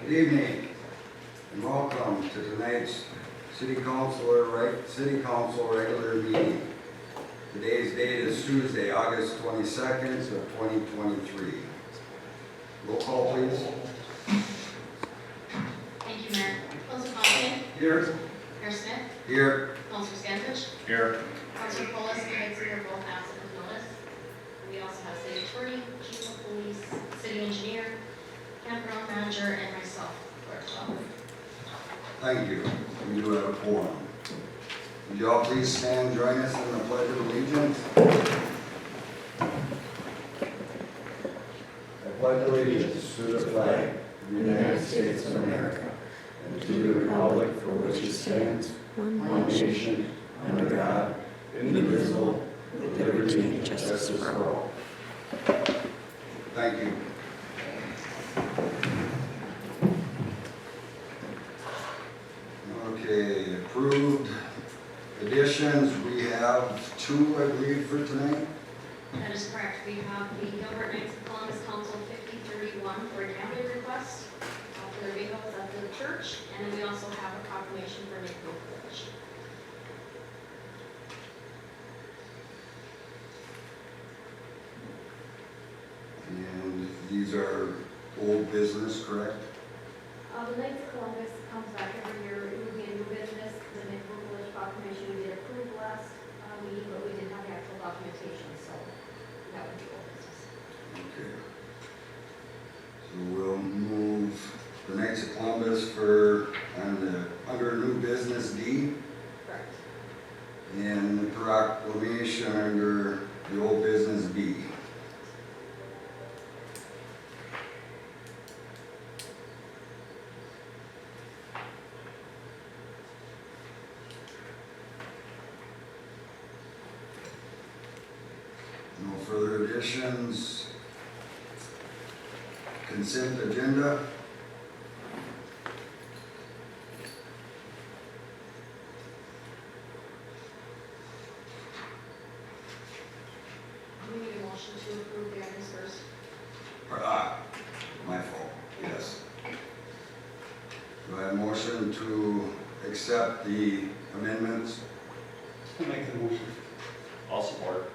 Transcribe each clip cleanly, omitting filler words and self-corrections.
Good evening and welcome to tonight's City Council regular meeting. Today's date is Tuesday, August 22nd of 2023. Roll call, please. Thank you, Mayor. Councilor Conklin. Here. Mayor Smith. Here. Councilor Stankovich. Here. Councilor Polis and Vincent are both absent with notice. We also have city attorney, chief of police, city engineer, campground manager, and myself, clerk as well. Thank you. We do have a quorum. Would you all please stand and join us in the Pledge of Allegiance? I pledge allegiance to the flag of the United States of America and to the republic for which it stands, one nation, under God, indivisible, with liberty and justice for all. Thank you. Okay, approved additions. We have two, I believe, for tonight. That is correct. We have the Gilbert Knights of Columbus Council 5031 for a gambling request for their vehicles at the church, and then we also have a proclamation for Maple Village. And these are old business, correct? The Knights of Columbus comes back every year. It would be a new business. The Maple Village proclamation we did approve last meeting, but we didn't have the actual documentation, so that would be old business. Okay. So we'll move the Knights of Columbus for under new business D, Correct. and the proclamation under the old business B. No further additions. Consent agenda. We need a motion to approve the items first. My fault, yes. Do I have a motion to accept the amendments? I'll make the motion. I'll support.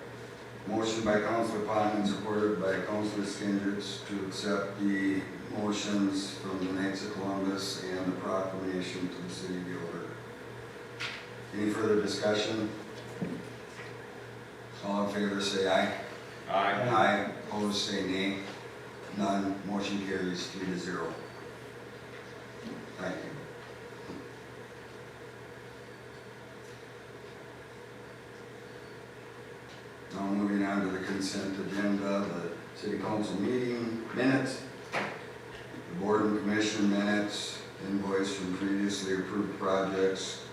Motion by Councilor Potman, supported by Councilor Skinsich to accept the motions from the Knights of Columbus and the proclamation to the City of Gilbert. Any further discussion? All in favor say aye. Aye. Aye. Opposed say nay. None. Motion carries 3-0. Thank you. Now moving on to the consent agenda, the city council meeting minutes, the board and commission minutes, invoice from previously approved projects,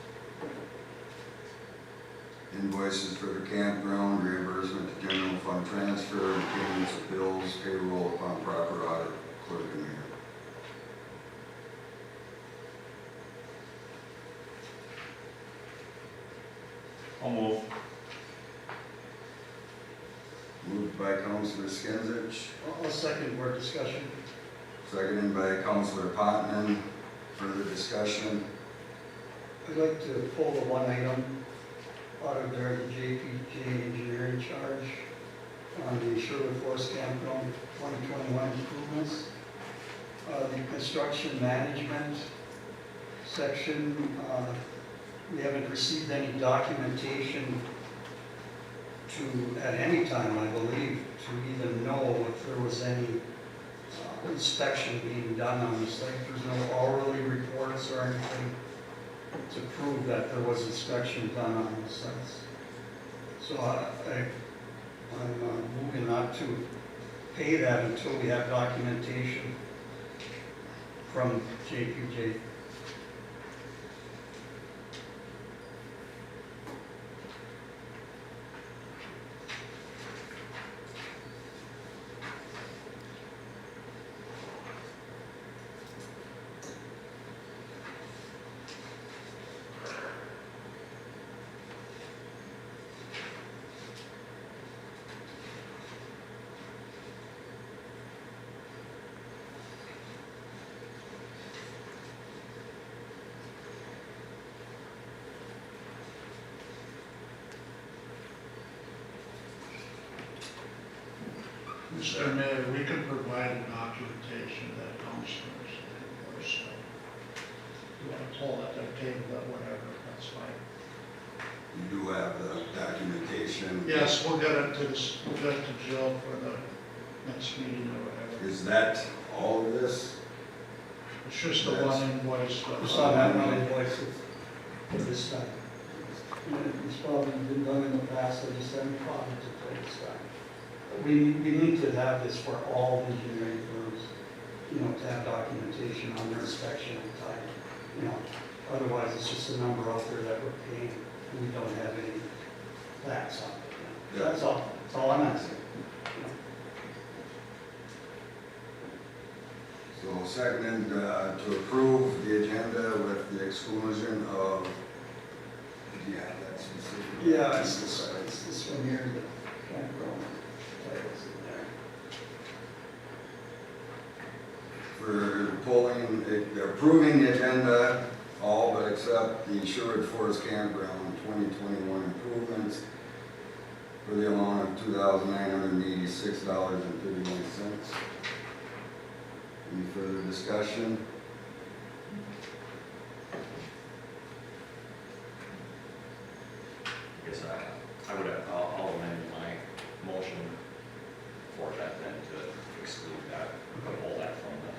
invoices for the campground, reimbursement to general fund transfer, and payments of bills, payroll upon proper audit, clerk and mayor. I'll move. Moved by Councilor Skinsich, I'll second for discussion. seconded by Councilor Potman. Further discussion? I'd like to pull the one item out of there, the JPJ engineering charge on the Sherwood Forest Campground 2021 improvements. The construction management section, we haven't received any documentation at any time, I believe, to even know if there was any inspection being done on the site. There's no hourly reports or anything to prove that there was inspection done on the sites. So I'm moving not to pay that until we have documentation from JPJ. Mr. Mayor, we can provide a documentation that comes from us, of course, so. You want to pull at that table, or whatever, that's fine. You do have the documentation. Yes, we'll get it to Jill for the next meeting or whatever. Is that all of this? It's just the one invoice. It's on that one invoice for this time. And it's probably been done in the past, I just haven't caught it until this time. But we need to have this for all engineering firms, you know, to have documentation on their inspection and time. You know, otherwise it's just a number out there that we're paying, and we don't have any facts on it. You know. That's all I'm asking. So second, to approve the agenda with the exclusion of, yeah, that's specific. Yeah, it's this one here, the campground titles in there. For pulling, approving the agenda, all but except the Sherwood Forest Campground 2021 improvements for the amount of $2,986.31. Any further discussion? I guess I'll amend my motion for that then to exclude that, pull that from the.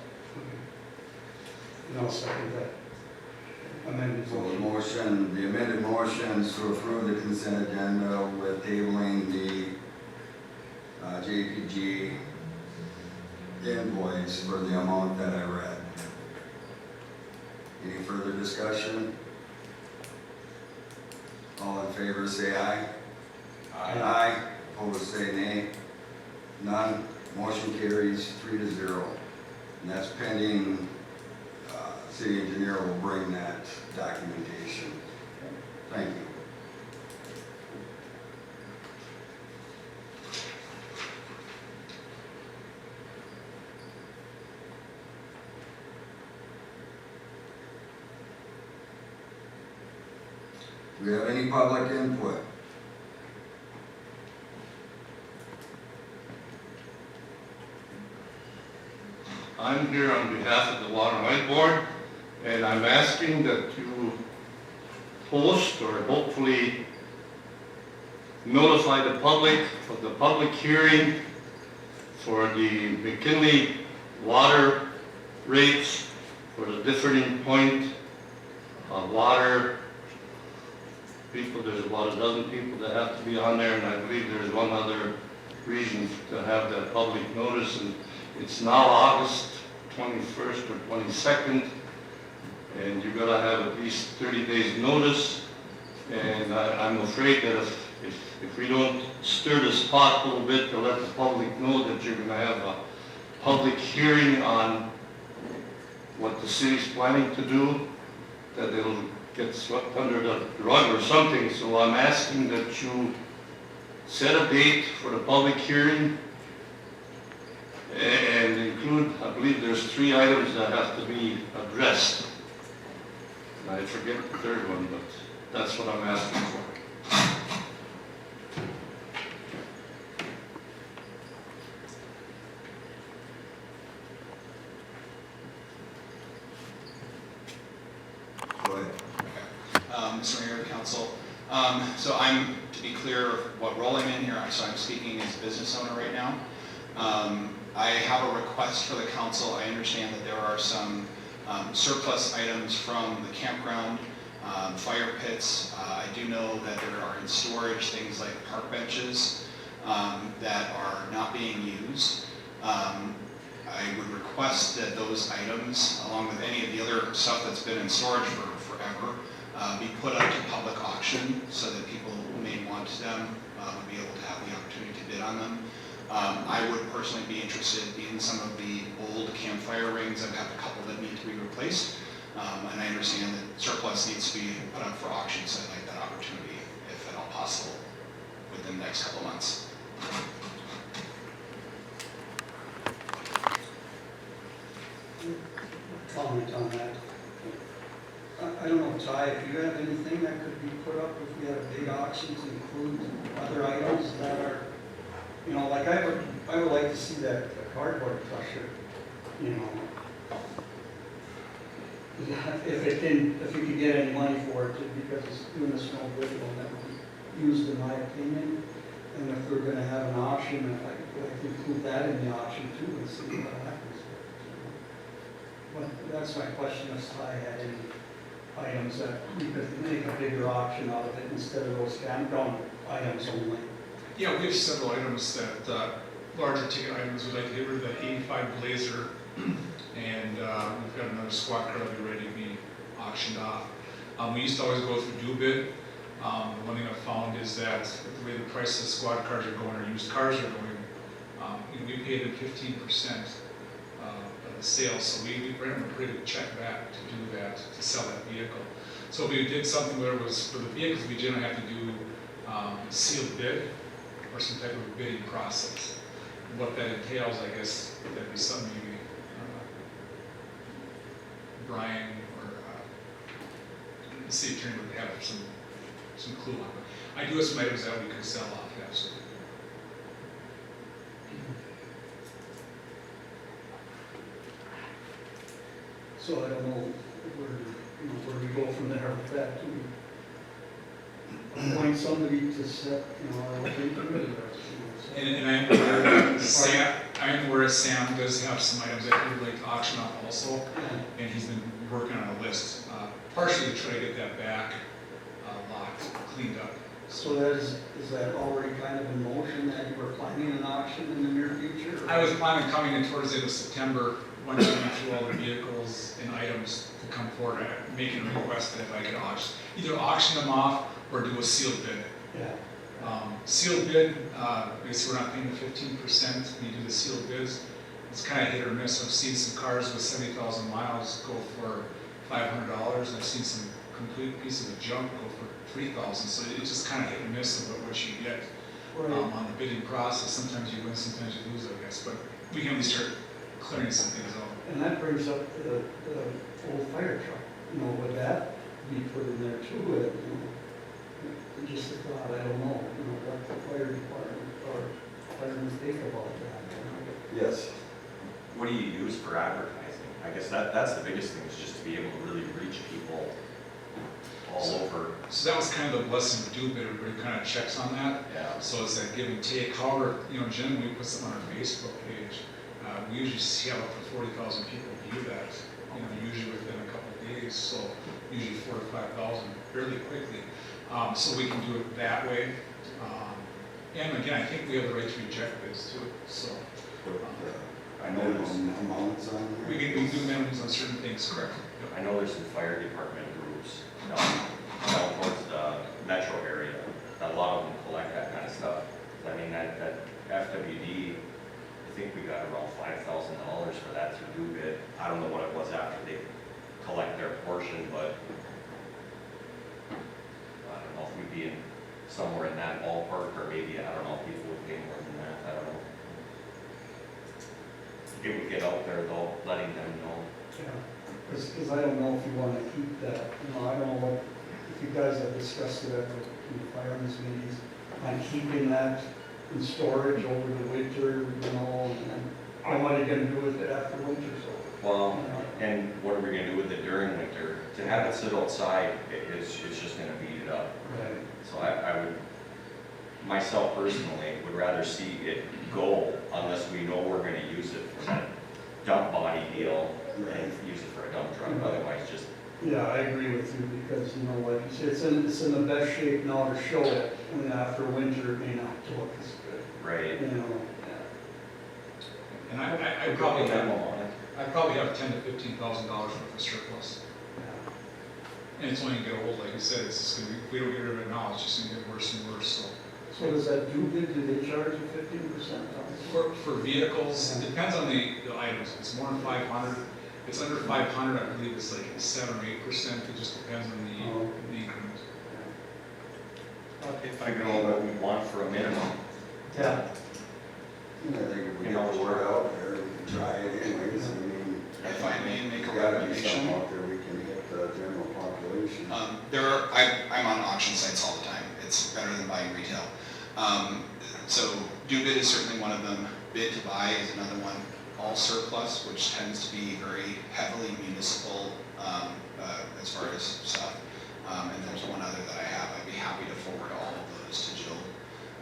And I'll second that amended So the motion. the amended motion is to approve the consent agenda with tabling the JPG invoice for the amount that I read. Any further discussion? All in favor say aye. Aye. Opposed say nay. None. Motion carries 3-0. And that's pending, city engineer will bring that documentation. Thank you. Do we have any public input? I'm here on behalf of the Water and Light Board, and I'm asking that you post or hopefully notify the public of the public hearing for the McKinley water rates for the differing point of water. People, there's about a dozen people that have to be on there, and I believe there's one other reason to have that public notice, and it's now August 21st or 22nd, and you're gonna have at least 30 days notice, and I'm afraid that if we don't stir this pot a little bit to let the public know that you're gonna have a public hearing on what the city's planning to do, that it'll get swept under the rug or something. So I'm asking that you set a date for the public hearing and include, I believe there's 3 items that have to be addressed. And I forget the third one, but that's what I'm asking for. Go ahead. Mr. Mayor, Council. So I'm, to be clear what role I'm in here, so I'm speaking as a business owner right now. I have a request for the council. I understand that there are some surplus items from the campground, fire pits. I do know that there are in storage things like park benches that are not being used. I would request that those items, along with any of the other stuff that's been in storage for forever, be put up to public auction so that people who may want them would be able to have the opportunity to bid on them. I would personally be interested in some of the old campfire rings. I've got a couple that need to be replaced, and I understand that surplus needs to be put up for auction, so I'd like that opportunity, if at all possible, within the next couple months. Comment on that. I don't know, Ty, if you have anything that could be put up, if we had a big auction to include other items that are, you know, like I have a I would like to see that cardboard crusher, you know. If you could get any money for it, because it's doing us no good, it'll never be used in my opinion. And if we're gonna have an auction, I'd like to include that in the auction too and see what happens. But that's my question, if I had any items that we could make a bigger auction out of it instead of those campground items only. Yeah, we have several items that, larger ticket items, we'd like to get rid of that 85 Blazer, and we've got another squad car that'll be ready to be auctioned off. We used to always go through do bid. One thing I've found is that the way the price of squad cars are going, or used cars are going, we pay them 15% of the sales, so we bring them a pretty good check back to do that, to sell that vehicle. So if we did something where it was, for the vehicles, we generally have to do sealed bid, or some type of bidding process. What that entails, I guess, that'd be something maybe Brian or the city attorney would have some clue on. But I do have some items that we could sell off, absolutely. So I don't know where we go from there with that. Do we appoint somebody to set, our working committee? And I am aware Sam does have some items that he would like to auction off also, and he's been working on a list, partially to try to get that back locked, cleaned up. So is that already kind of in motion, that you were planning an auction in the near future? I was planning coming in towards the end of September, once we went through all the vehicles and items to come forward, making a request that if I could either auction them off or do a sealed bid. Yeah. Sealed bid, basically we're not paying the 15% when you do the sealed bids. It's kind of hit or miss. I've seen some cars with 70,000 miles go for $500, and I've seen some complete pieces of junk go for $3,000. So it's just kind of hit and miss about what you get on the bidding process. Sometimes you win, sometimes you lose, I guess. But we can at least start clearing some things out. And that brings up the old fire truck. Would that be put in there too? Just a thought, I don't know, what the fire department or firemen think about that. Yes. What do you use for advertising? I guess that's the biggest thing, is just to be able to really reach people all over. So that was kind of the blessing of do bid, everybody kind of checks on that. Yeah. So it's that give and take. However, generally we put something on our Facebook page. We usually see up to 40,000 people view that, usually within a couple of days. So usually 4,000 to 5,000 fairly quickly. So we can do it that way. And again, I think we have the right to reject bids too. So I know there's amounts on there. we can do minimums on certain things, correct? Yep. I know there's some fire department groups down towards the metro area. A lot of them collect that kind of stuff. I mean, that FWD, I think we got around $5,000 for that through do bid. I don't know what it was after they collect their portion, but I don't know if we'd be in somewhere in that ballpark, or maybe, I don't know, people would pay more than that, I don't know. It would get out there though, letting them know. Yeah, because I don't know if you want to keep that, I don't know if you guys have discussed it at the firemen's meetings, on keeping that in storage over the winter, and what are you going to do with it after winter, so. Well, and what are we gonna do with it during winter? To have it sit outside, it's just gonna beat it up. Right. So I would, myself personally, would rather see it go unless we know we're gonna use it for that dump body deal and use it for a dump truck, otherwise just. Yeah, I agree with you, because, like you said, it's in the best shape now to show it, and then after winter, it may not look as good. Right. And I probably have $10,000 to $15,000 worth of surplus. And it's only gonna get old, like you said, it's just gonna, if we don't get rid of it now, it's just gonna get worse and worse, So does that do bid, do they charge you 15%? For vehicles, it depends on the items. If it's more than 500, it's under 500, I believe it's like 7 or 8%, it just depends on the increment. If I know what we want for a minimum. Yeah. I think if we get the word out there, we can try it anyways. I mean, If I may make a there's gotta be recommendation. something out there we can hit the general population. I'm on auction sites all the time. It's better than buying retail. So do bid is certainly one of them. bid to buy is another one, all surplus, which tends to be very heavily municipal as far as stuff. And there's one other that I have. I'd be happy to forward all of those to Jill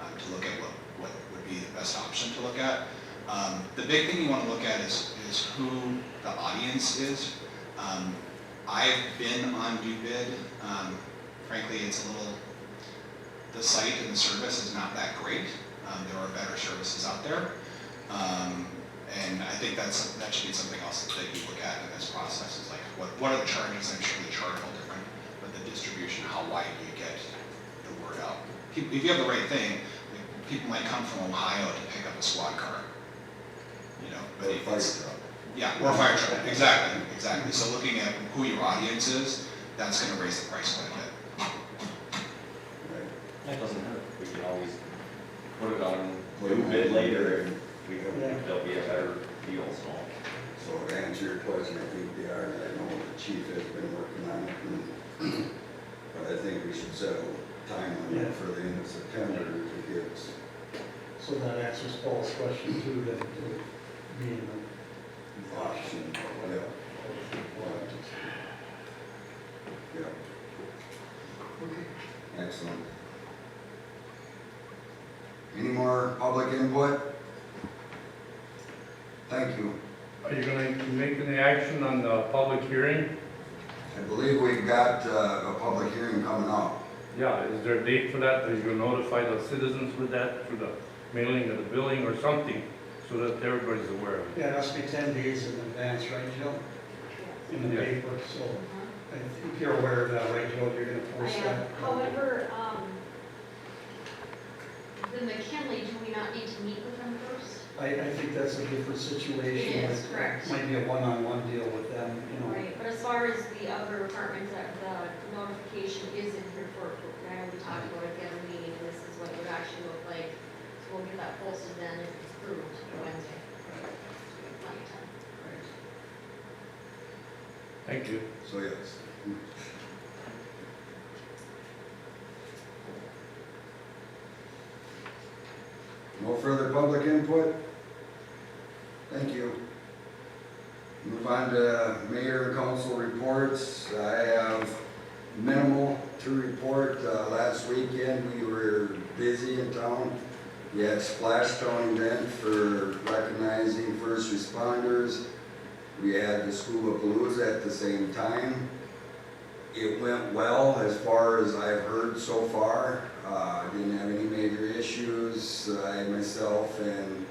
to look at what would be the best option to look at. The big thing you want to look at is who the audience is. I've been on DoBid. Frankly, it's a little, the site and the service is not that great. There are better services out there. And I think that should be something else that you look at in this process, is like, what are the charges? I'm sure they charge all different, but the distribution, how wide do you get the word out? If you have the right thing, like, people might come from Ohio to pick up a squad car, you know, but if it's, yeah, or a fire truck, exactly. So looking at who your audience is, that's gonna raise the price quite a bit. That doesn't hurt. We can always put it on new bid later and there'll be a better deal, so. So to answer your question, I think they are, I know the chief has been working on it, but I think we should set a time limit for the end of September to get. So that answers Paul's question too, that it would be in the Auction, yeah. Yeah. Excellent. Any more public input? Thank you. Are you gonna make any action on the public hearing? I believe we've got a public hearing coming up. Yeah, is there a date for that? Are you gonna notify the citizens with that through the mailing of the billing or something so that everybody's aware of it? Yeah, it has to be 10 days in advance, right, Jill? In the Yeah. paper, so I think you're aware of that, right, Jill? You're gonna I post am. that? However, the McKinley, do we not need to meet with them first? I think that's a different situation. It is, correct. Might be a one-on-one deal with them, you know. Right, but as far as the other departments, that the notification is in here for, I know we talked about it at a meeting, and this is what it would actually look like. So we'll get that posted then if it's approved for Wednesday. Plenty of time. Thank you. So yes. No further public input? Thank you. Move on to mayor and council reports. I have minimal to report. Last weekend, we were busy in town. We had Splash Town event for recognizing first responders. We had the School of Blues at the same time. It went well as far as I've heard so far. Didn't have any major issues. I myself and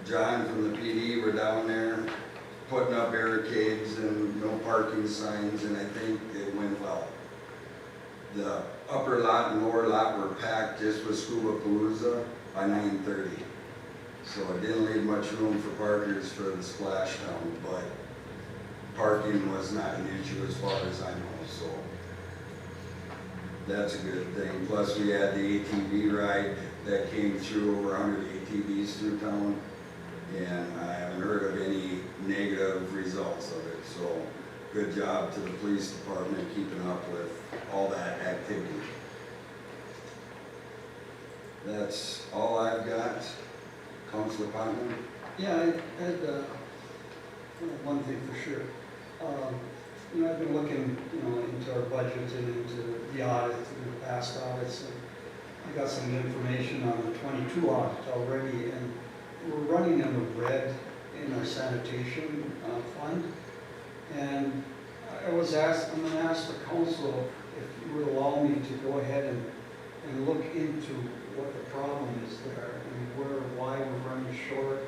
John from the PD were down there putting up barricades and no parking signs, and I think it went well. The upper lot and lower lot were packed just with Schoolapalooza by 9:30. So it didn't leave much room for parkers for the Splash Town, but parking was not an issue as far as I know, so that's a good thing. Plus we had the ATV ride that came through, over 100 ATVs through town, and I haven't heard of any negative results of it, so good job to the police department keeping up with all that activity. That's all I've got. Councilor Putnam? Yeah, I had one thing for sure. You know, I've been looking, you know, into our budget and into the audit, and the past audits, and I got some information on the 22 audit already, and we're running in the red in our sanitation fund. And I'm going to ask the council if you would allow me to go ahead and look into what the problem is there, and why we're running short.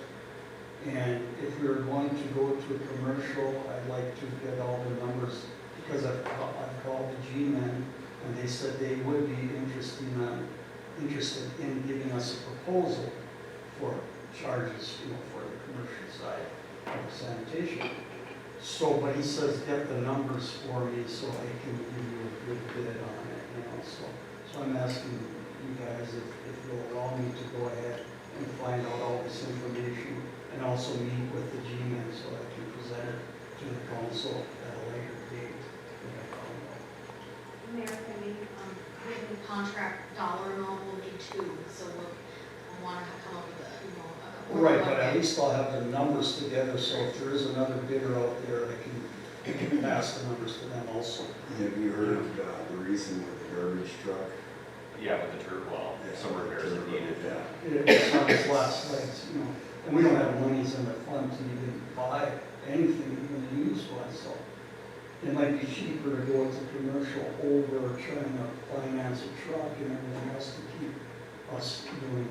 And if we were going to go to a commercial, I'd like to get all the numbers, because I've called the G-Men, and they said they would be interested in giving us a proposal for charges, you know, for the commercial side of sanitation. So, but he says, get the numbers for me so I can give you a good bid on it, you know, so I'm asking you guys if you'll allow me to go ahead and find out all this information, and also meet with the G-Men so I can present it to the council at a later date. Mayor, can we, written contract dollar amount will be 2, so we'll, wanna come up with a, a. Right, but at least I'll have the numbers together, so if there is another bidder out there, I can pass the numbers to them also. Have you heard the reason with the garbage truck? Yeah, with the turf, well, some repairs are needed. Yeah. It's on its last legs, you know, and we don't have monies in the fund to even buy anything, even a used one, so it might be cheaper to go with the commercial over trying to finance a truck and everything else to keep us doing it.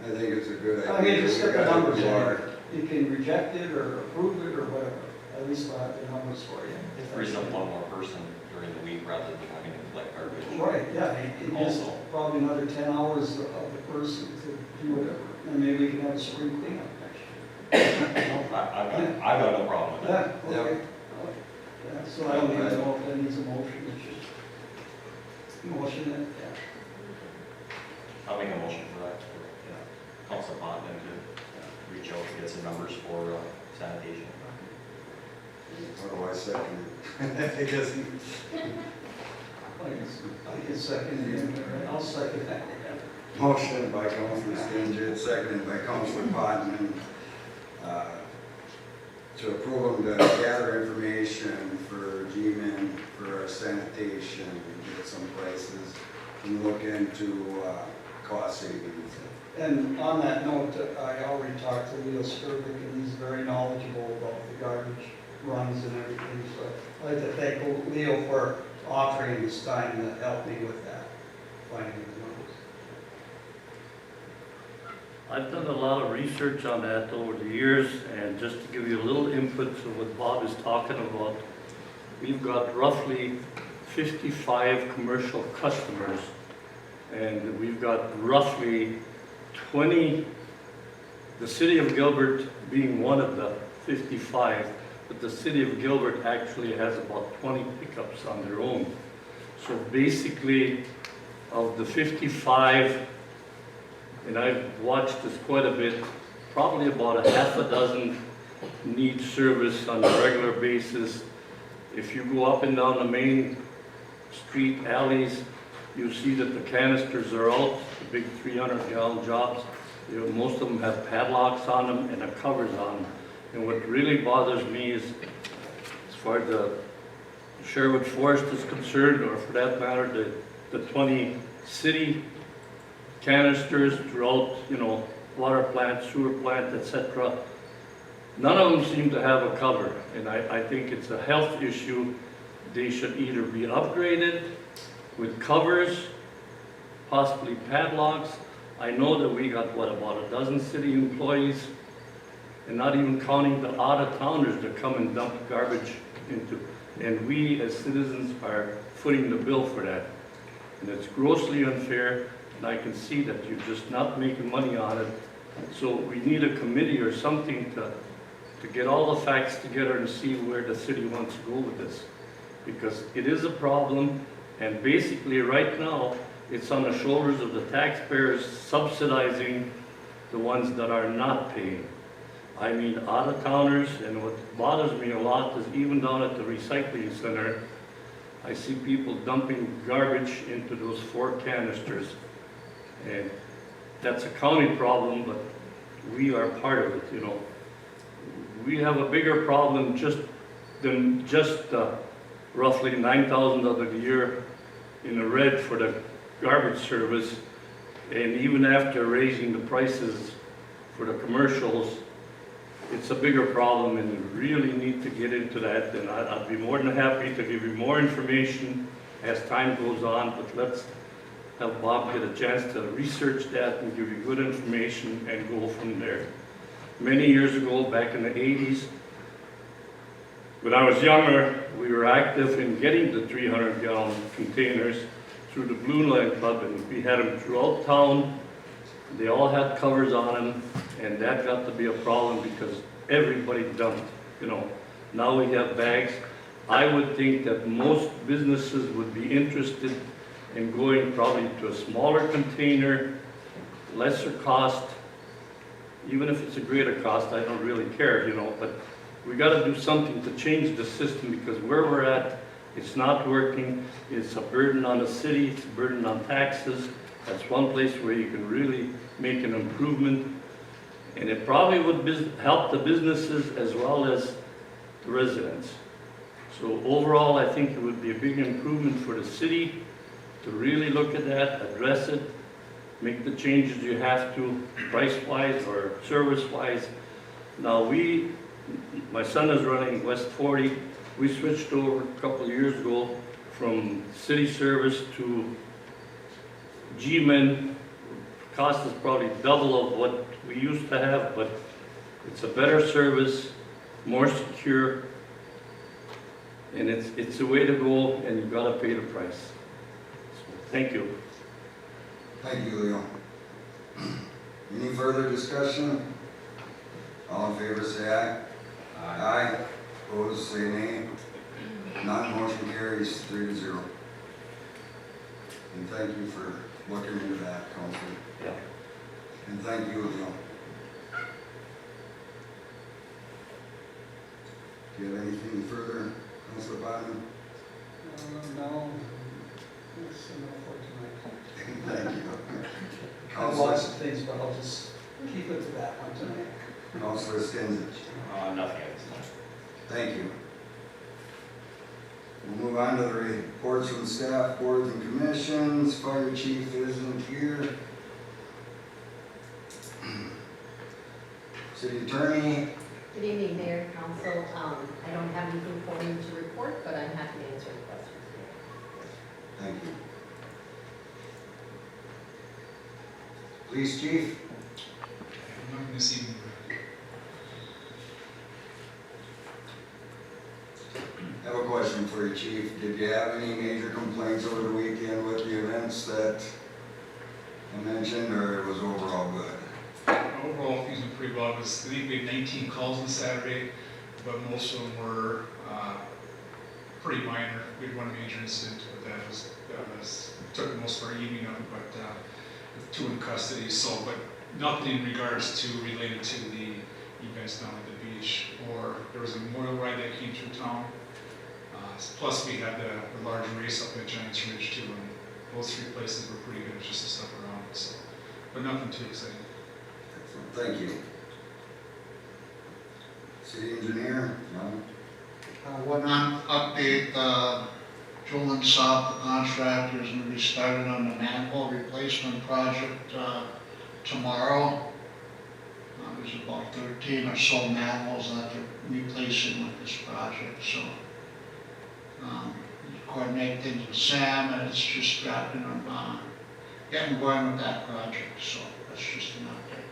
I think it's a good idea. I mean, just We get the got numbers more. in. You can reject it or approve it or whatever. At least I'll have the numbers for you. There isn't one more person during the week rather than having to collect garbage. Right, yeah, it is Also. probably another 10 hours of the person to do whatever. And maybe we can have a spring cleanup next year. I've got no problem with that. Yeah, okay. Yeah, so I don't even know if that needs a motion. It should motion it, yeah. I'll make a motion for that, for Council Bond and to reach out to get some numbers for sanitation. What do I second it? I guess I can second it, I'll second that. motion by Councilor Stange, seconded by Councilor Bodman, to approve them to gather information for G-Men, for our sanitation, get some places, and look into cost savings. And on that note, I already talked to Leo Skirvik, and he's very knowledgeable about the garbage runs and everything, so I'd like to thank Leo for offering his time to help me with that, finding the numbers. I've done a lot of research on that over the years, and just to give you a little input to what Bob is talking about, we've got roughly 55 commercial customers, and we've got roughly 20, the city of Gilbert being one of the 55, but the city of Gilbert actually has about 20 pickups on their own. So basically, of the 55, and I've watched this quite a bit, probably about a half a dozen need service on a regular basis. If you go up and down the main street alleys, you see that the canisters are out, the big 300-gallon jobs. You know, most of them have padlocks on them and the covers on them. And what really bothers me is, as far as the Sherwood Forest is concerned, or for that matter, the 20 city canisters throughout, you know, water plant, sewer plant, etc. None of them seem to have a cover, and I think it's a health issue. They should either be upgraded with covers, possibly padlocks. I know that we got, what, about a dozen city employees, and not even counting the out-of-towners that come and dump garbage into. And we as citizens are footing the bill for that. And it's grossly unfair, and I can see that you're just not making money on it. So we need a committee or something to get all the facts together and see where the city wants to go with this. Because it is a problem, and basically right now, it's on the shoulders of the taxpayers subsidizing the ones that are not paying. I mean, out-of-towners, and what bothers me a lot is even down at the recycling center, I see people dumping garbage into those 4 canisters. And that's a county problem, but we are part of it, you know. We have a bigger problem than just roughly $9,000 a year in the red for the garbage service. And even after raising the prices for the commercials, it's a bigger problem, and we really need to get into that. And I'd be more than happy to give you more information as time goes on, but let's have Bob get a chance to research that and give you good information and go from there. Many years ago, back in the 80s, when I was younger, we were active in getting the 300-gallon containers through the Blue Line Club, and we had them throughout town. They all had covers on them, and that got to be a problem because everybody dumped, you know. Now we have bags. I would think that most businesses would be interested in going probably to a smaller container, lesser cost. Even if it's a greater cost, I don't really care, you know, but we got to do something to change the system, because where we're at, it's not working. It's a burden on the city, it's a burden on taxes, That's one place where you can really make an improvement. And it probably would help the businesses as well as the residents. So overall, I think it would be a big improvement for the city to really look at that, address it, make the changes you have to, price-wise or service-wise. Now my son is running West 40. We switched over a couple of years ago from city service to G-Men. Cost is probably double of what we used to have, but it's a better service, more secure, and it's the way to go, and you've got to pay the price. So, thank you. Thank you, Leo. Any further discussion? All in favor, say aye. Aye. Opposed, say nay. None, motion carries 3-0. And thank you for looking into that, Councilor. Yeah. And thank you, Leo. Do you have anything further, Councilor Bottom? No, that's enough for tonight. Thank you. I have lots of things, but I'll just keep it to that one tonight. Councilor Stenzich. Nothing at this time. Thank you. We'll move on to the reports from staff, boards and commissions. Fire chief isn't here. City attorney. Good evening, Mayor, Council. I don't have anything for you to report, but I'm happy to answer any questions. Thank you. Police chief. Nothing this evening. I have a question for you, chief. Did you have any major complaints over the weekend with the events that I mentioned, or it was overall good? Overall, things went pretty well. I think we had 19 calls on Saturday, but most of them were pretty minor. We had one major incident, but that took most of our evening up, but with 2 in custody. So, but nothing in regards to related to the events down at the beach, or there was a memorial ride that came through town. Plus, we had the large race up at Giants Ridge too, and those 3 places were pretty good, just the stuff around. So, but nothing too exciting. Excellent. Thank you. City engineer. No? One update, Joel and South, the contractor, is going to be starting on the manhole replacement project tomorrow. There's about 13 or so manholes that they're replacing with this project, so coordinate things with Sam, and it's just wrapping up, getting going with that project, so that's just an update.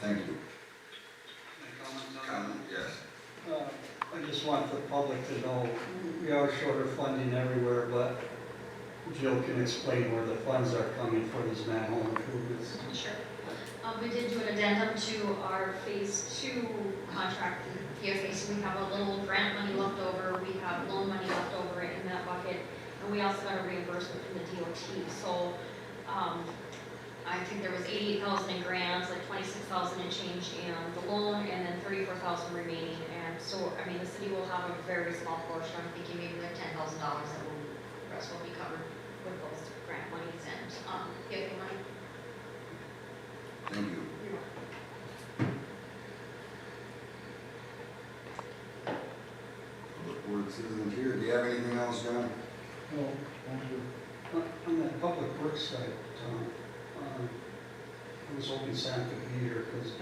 Thank you. Any comments on that? Comment? Yes. I just want the public to know, we are short of funding everywhere, but Jill can explain where the funds are coming for these manhole improvements. Sure. We did do an addendum to our phase 2 contract in PFA, so we have a little grant money left over, we have loan money left over in that bucket, and we also got a reimbursement from the DOT. So I think there was 88,000 in grants, like 26,000 in change in the loan, and then 34,000 remaining. And so, I mean, the city will have a very small portion. I'm thinking maybe like $10,000 that will, the rest will be covered with those grant monies and PFA money. Thank you. Public Works isn't here. Do you have anything else, John? No, thank you. On that public works side, I was hoping Sam could be here, because,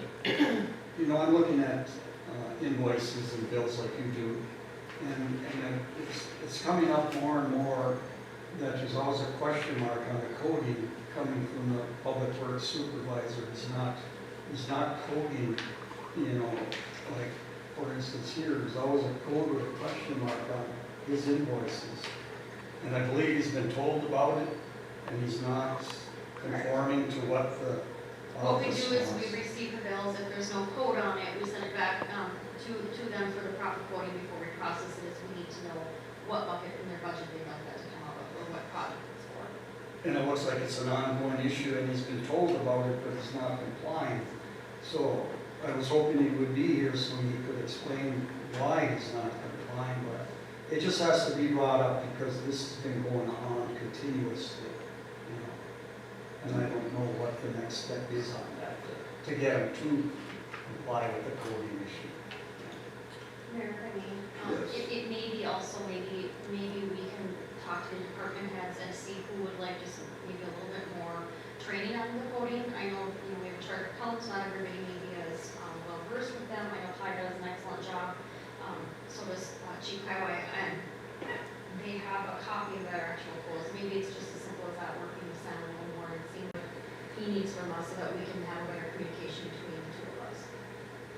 you know, I'm looking at invoices and bills like you do, and it's coming up more and more that there's always a question mark on the coding coming from the public works supervisor. He's not coding, you know, like, for instance, here, there's always a code with a question mark on his invoices. And I believe he's been told about it, and he's not conforming to what the What we office do is wants. we receive the bills, if there's no code on it, we send it back to them for the proper coding before we process it, as we need to know what bucket in their budget they'd like that to come out of, or what project it's for. And it looks like it's an ongoing issue, and he's been told about it, but he's not complying. So I was hoping he would be here so he could explain why he's not complying, but it just has to be brought up because this has been going on continuously. And I don't know what the next step is on that, to get them to comply with the coding issue. Mayor, I mean, Yes. it may be also, maybe we can talk to the department heads and see who would like just maybe a little bit more training on the coding. I know, we have a charter accounts, not everybody maybe is well versed with them. I know Ty does an excellent job. So does Chief Highway, and they have a copy of their actual codes. Maybe it's just as simple as that, working with Sam a little more and seeing what he needs from us so that we can have a better communication between the two of us,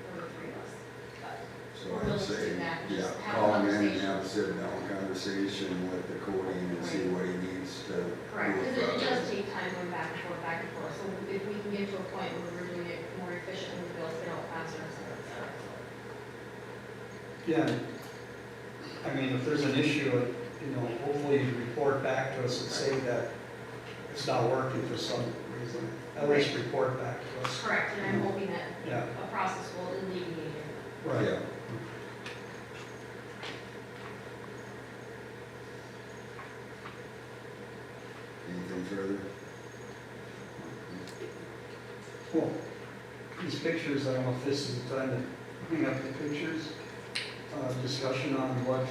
or the three of us. But So we're I'd willing to say, do that and yeah, just have a call him in and conversation. have a sit-down conversation with the coding and see what he needs to. Correct, do because it further. does take time going back and forth, back and forth. So if we can get to a point where we're doing it more efficiently, the bills get out faster, et cetera, et cetera. Yeah, I mean, if there's an issue, hopefully you report back to us and say that it's not working for some reason. At least report back to us. Correct, and I'm hoping that Yeah, a process will alleviate it. right. Yeah. Anything further? Cool. These pictures, I don't know if this is the time to bring up the pictures. Discussion on what,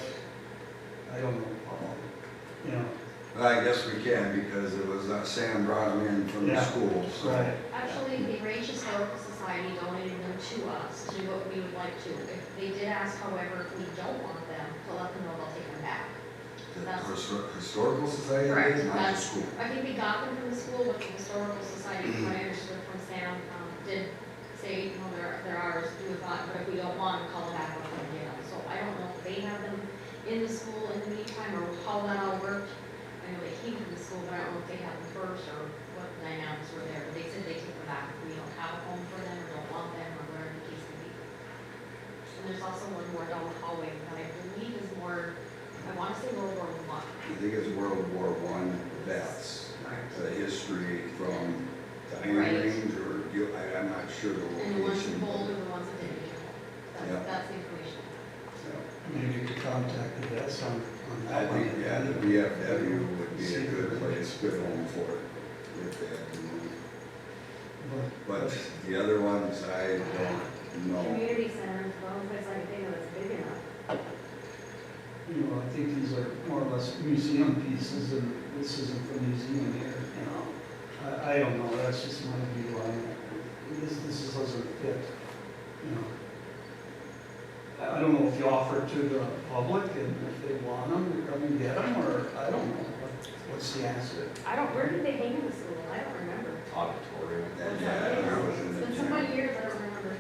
I don't know, Well, I guess we can because it was, Sam brought them in from the Yeah. school, so. right. Actually, the Range Historical Society donated them to us to do what we would like to. If they did ask, however, if we don't want them, to let them know they'll take them back. The Historical Society, Correct, did, not the that's- school. I think we got them from the school, but the Historical Society, from what I understood from Sam, did say, they're ours, do with that, but if we don't want them, call them back, we'll come get them. So I don't know if they have them in the school in the meantime, or how that all worked. I know they came from the school, but I don't know if they have them first, or what the dynamics were there. But they said they take them back if we don't have a home for them, or don't want them, or whatever the case may be. And there's also one more down the hallway that I believe is more, I want to say World War I. I think it's World War I vets, the history from the Iron Right. Range, or, I'm not sure the And the ones location. in bold are the ones that didn't get home. Yeah. That's the information. Maybe you could contact the vets on I that think, one. yeah, the VFW would be a good place, good home for it, if they had to move. But the other ones, I don't know. Community centers, well, if it's like a thing that's big enough. I think these are more or less museum pieces, and this isn't the museum here, I don't know, that's just my view on it. This doesn't fit, I don't know if you offer it to the public, and if they want them, to come and get them, or, I don't know, what's the answer? Where did they hang in the school? I don't remember. Auditorium. And, yeah, that was in It's the been so gym. many years, I don't remember.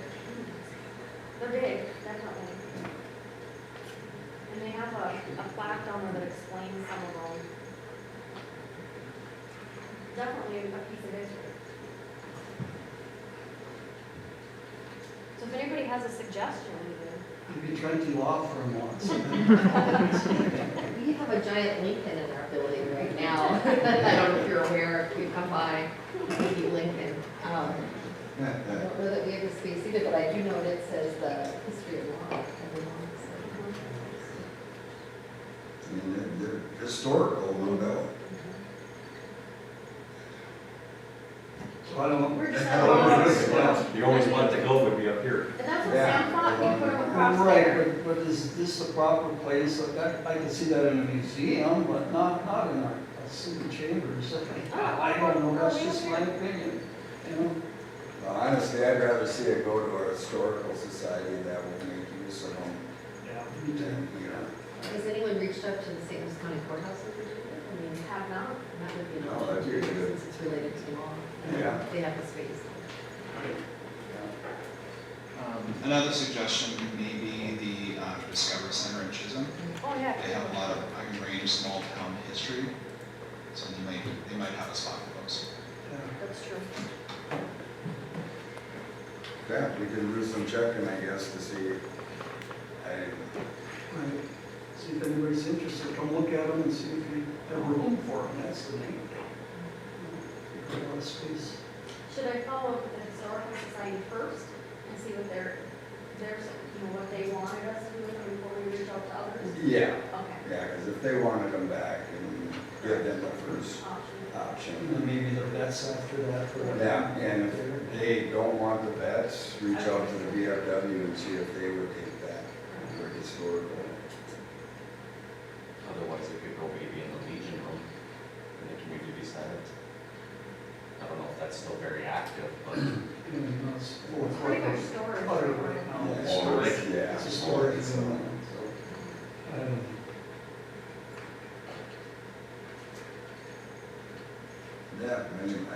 They're big, definitely. And they have a plaque down there that explains some of them. Definitely a piece of history. So if anybody has a suggestion, Maybe Trenty Law Firm wants them. We have a giant Lincoln in our building right now. I don't know if you're aware, if you come by, maybe Lincoln. I don't know that we have the space either, but I do know that it says the history of law. I mean, they're historical, no doubt. So I don't. We're just- The only one to go would be up here. and that's what Yeah. Sam thought, we put them across Right, there. but is this the proper place? Like that, I can see that in a museum, but not in our city chambers. I don't know, that's just my opinion, Well, honestly, I'd rather see it go to a historical society that will make use of them. Yeah. Me too. Has anyone reached out to the St. Louis County Courthouse in Virginia? I mean, Have not. that would be an No, that'd be option, good. since it's related to law. Yeah. They have the space. Another suggestion may be the Discovery Center in Chisholm. Oh, yeah. They have a lot of Iron Range small town history, so they might have a spot for those. That's true. Yeah, we can do some checking, I guess, to see. Right. See if anybody's interested, come look at them and see if you have room for them, that's the main thing. A lot of space. Should I follow up with the Historical Society first and see what what they wanted us to do with them before we reach out to others? Yeah, Okay. yeah, because if they wanted them back, and give them the first And option. then maybe the vets after that for. Yeah, and if they don't want the vets, reach out to the VFW and see if they would take that for historical. Otherwise, it could go maybe in the Legion room, in the community center. I don't know if that's still very active, but It's Pretty much storage. cluttered right now. Yeah, Storage. Yeah. It's a storage zone, so. I don't know. Yeah, I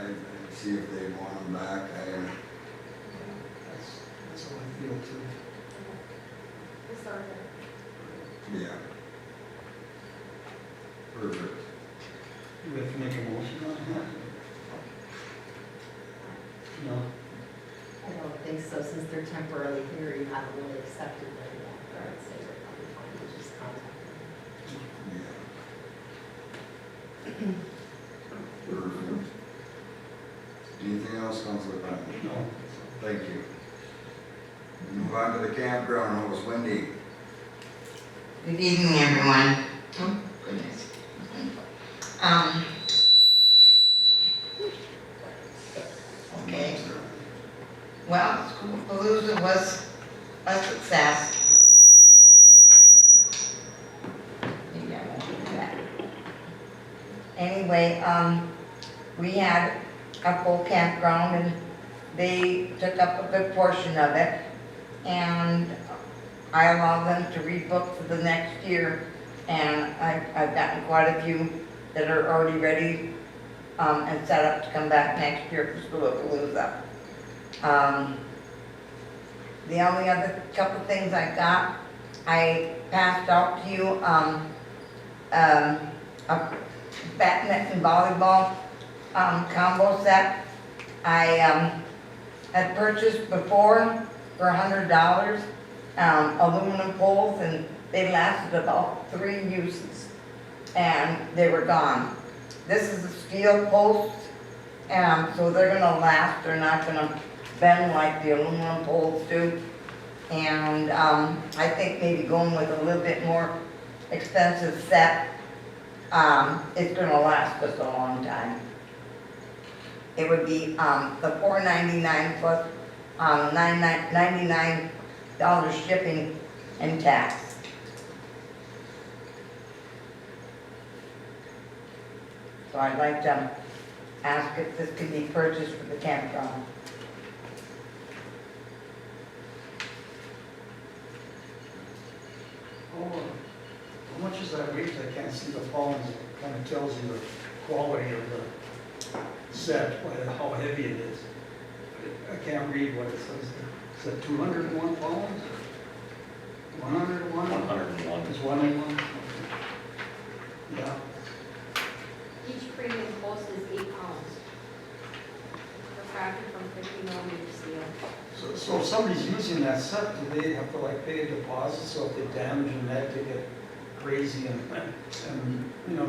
see if they want them back. That's how I feel too. We'll start there. Yeah. Perfect. Do we have to make a motion on that? No? I don't think so, since they're temporarily here, you haven't really accepted them yet, or I'd say we're probably fine to just contact them. Yeah. Perfect. Anything else, Councilor Brown? No. Thank you. Move on to the campground host, Wendy. Good evening, everyone. Oh, goodness. Okay. Well, School Palooza was a success. Maybe I won't do that. Anyway, we had a full campground and they took up a good portion of it. And I allow them to rebook for the next year. And I've gotten quite a few that are already ready and set up to come back next year for Schoolapalooza. The only other couple things I got, I passed out to you a badminton and volleyball combo set. I had purchased before for $100 aluminum poles, and they lasted about 3 uses and they were gone. This is a steel post, so they're gonna last. They're not gonna bend like the aluminum poles do. And I think maybe going with a little bit more expensive set, it's gonna last us a long time. It would be the $4.99 plus $99 shipping and tax. So I'd like to ask if this could be purchased for the campground. Oh, how much is that weight? I can't see the pounds. It kind of tells you the quality of the set, how heavy it is. I can't read what it says there. Is it 201 pounds? 101? 101. It's 101? Okay. Yeah. Each premium post is 8 pounds. Refracted from 50mm steel. So if somebody's using that set, do they have to like pay a deposit? So if they damage the net, they get crazy and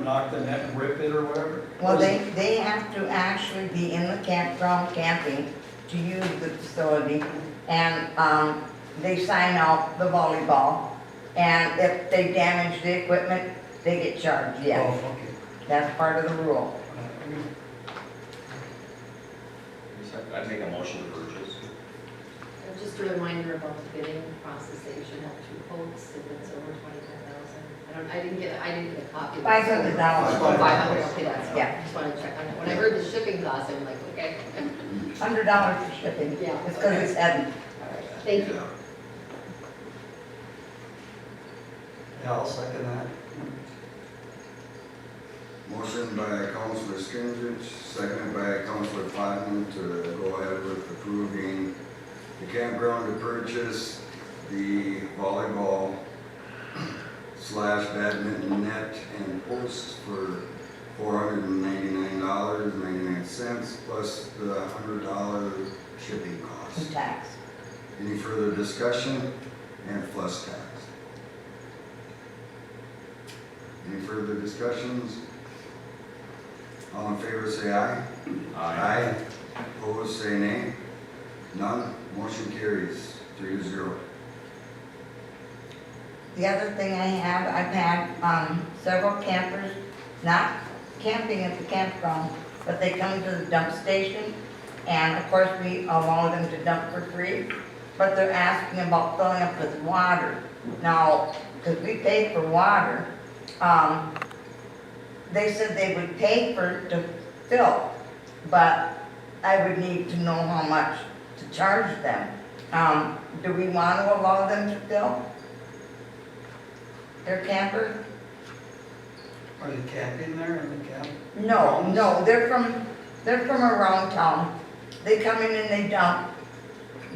knock the net and rip it or whatever? Well, they have to actually be in the campground camping to use the facility, and they sign out the volleyball, and if they damage the equipment, they get charged, yes. Oh, okay. That's part of the rule. I'd make a motion to purchase. And just a reminder about the bidding process, that you should have 2 quotes if it's over 25,000. I didn't get a copy. of that. $500. Oh, 500, okay, that's, yeah, just wanted to check on that. When I heard the shipping cost, I'm like, okay. $100 for shipping. Yeah. It's because it's heavy. All right, thank you. Yeah, I'll second that. Motion by Councilor Skinsich, seconded by Councilor Platten to go ahead with approving the campground to purchase the volleyball / badminton net and posts for $499.99 plus the $100 shipping And cost. tax. Any further discussion? And plus tax. Any further discussions? All in favor say aye. Opposed say nay. None. Motion carries 3-0. The other thing I have, I've had several campers not camping at the campground, but they come to the dump station, and of course, we allow them to dump for free, but they're asking about filling up with water. Now, because we pay for water, they said they would pay to fill, but I would need to know how much to charge them. Do we want to allow them to fill their camper? Are they camping there in the camp? No, they're from around town. They come in and they dump.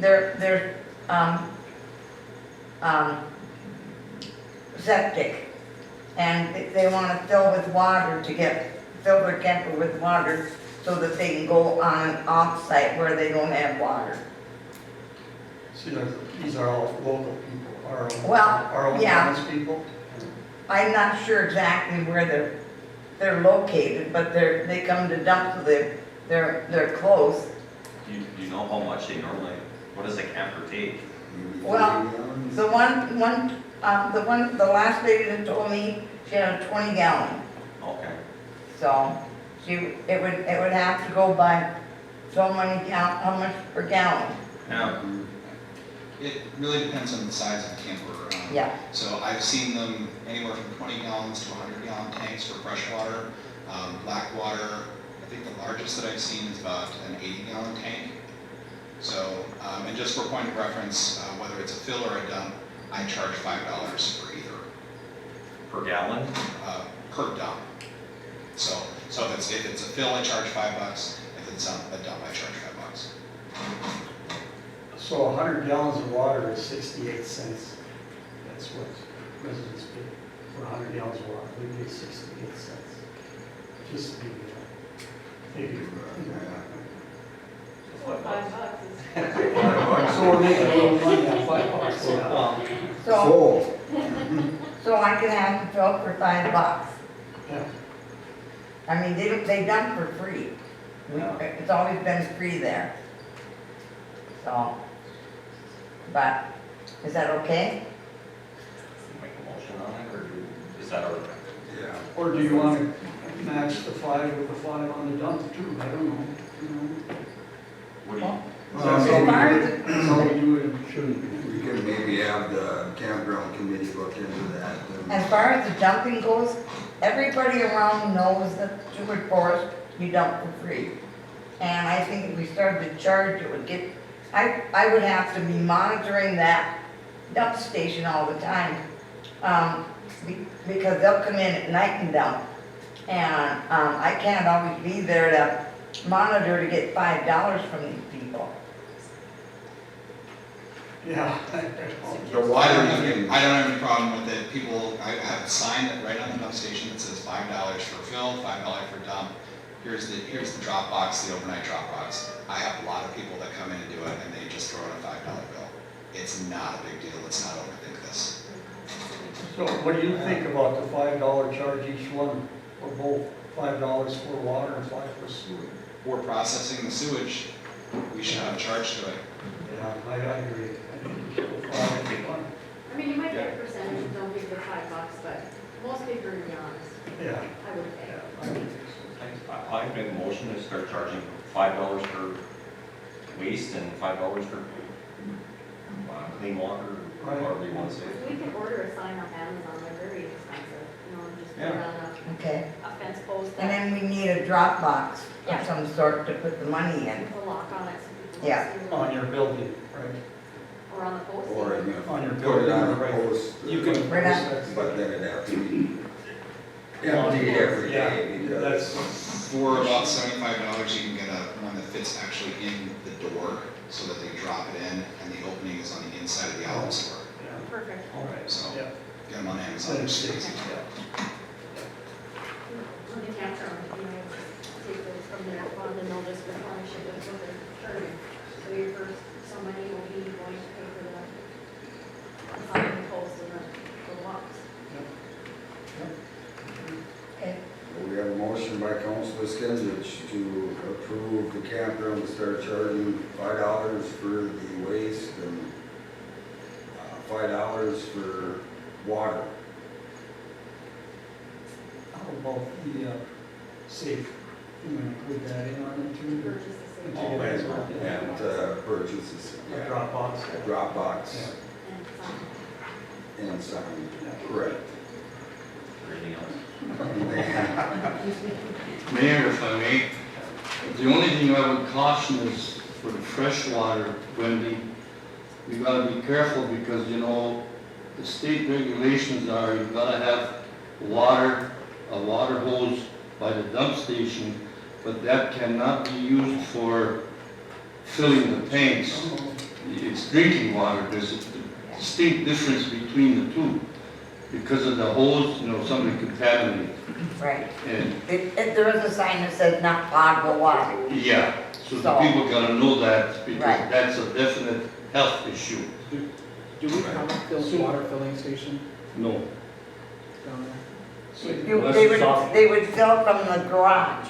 They're septic, and they want to fill with water fill their camper with water so that they can go on an off-site where they don't have water. See, these are all local people, Well, our own yeah. townspeople. I'm not sure exactly where they're located, but they come to dump, so they're close. Do you know how much they normally, what does a camper take? Maybe Well, 30 gallons? the last lady that told me, she had a 20-gallon. Okay. So, it would have to go by so many how much per gallon. Now, It really depends on the size of the camper. Yeah. So I've seen them anywhere from 20 gallons to 100-gallon tanks for fresh water. Black water, I think the largest that I've seen is about an 80-gallon tank. So, and just for point of reference, whether it's a fill or a dump, I charge $5 for either, per gallon? per dump. So if it's a fill, I charge $5. If it's a dump, I charge $5. So 100 gallons of water is 68 cents. That's what residents pay for 100 gallons of water. We pay 68 cents. Just to give you a figure. $5 So we're making a little money on $5. So, So, so I can have them filled for $5. Yeah. I mean, they dump for free. It's always been free there. So, but, is that okay? Make a motion on it, or is that our? yeah. Or do you want to match the 5 with the 5 on the dump too? I don't know. What do you? Well, So far as maybe That's how we do it, shouldn't we? we could maybe have the campground committee look into that. As far as the dumping goes, everybody around knows that Gilbert Forest, you dump for free. And I think if we started to charge, it would get, I would have to be monitoring that dump station all the time. Because they'll come in at night and dump. And, I can't always be there to monitor to get $5 from these people. Yeah. The I water don't you have any problem with it. I have a sign that right on the dump station that says $5 for fill, $5 for dump. Here's the drop box, the overnight drop box. I have a lot of people that come in and do it, and they just throw in a $5 bill. It's not a big deal. Let's not overthink this. So what do you think about the $5 charge each one, or both? $5 for water and 5 for sewer? For processing the sewage, we should have a charge to it. Yeah, I agree. I think we should go 5 for one. I mean, you might get a percentage, don't give the $5, but most people are gonna be honest, Yeah. I would pay. Yeah, I think so. I make a motion to start charging $5 for waste and $5 for clean water, or whatever you want to say. We can order a sign off Amazon, they're very inexpensive, just put it Yeah. on Okay. a fence post. And then we need a drop box of some sort to put the money in. With a lock on it so people Yeah. don't see On it. your building, right? Or on the post. Or, you know, On your put it on a building, right. post. You can. Right on. But then it'd have to be empty every day because. That's, For about $75, you can get one that fits actually in the door so that they drop it in and the opening is on the inside of the outlet store. yeah, Perfect. all right, So yeah. get them on Amazon. Then it's safe, yeah. When the cats are, take those from there, and then they'll just replenish it with what they're charging. So your first, somebody will be going to pay for the sign and post and the locks. Okay. We have a motion by Councilor Skinsich to approve the campground to start charging $5 for the waste and $5 for water. How about the safe. You want to put that in on it too? Purchase the same. All that, and purchases, A Dropbox. Dropbox And and sign, correct. Anything else? Mayor, if I may, the only thing I would caution is for the freshwater, Wendy, you gotta be careful because, you know, the state regulations are you gotta have water, a water hose by the dump station, but that cannot be used for filling the tanks. It's drinking water, there's a distinct difference between the two. Because of the hose, you know, somebody contaminated. Right. And, There is a sign that says not potable water. yeah, so the So- people gotta know that because Right. that's a definite health issue. Do we have a water filling station No. down there? They would fill from the garage.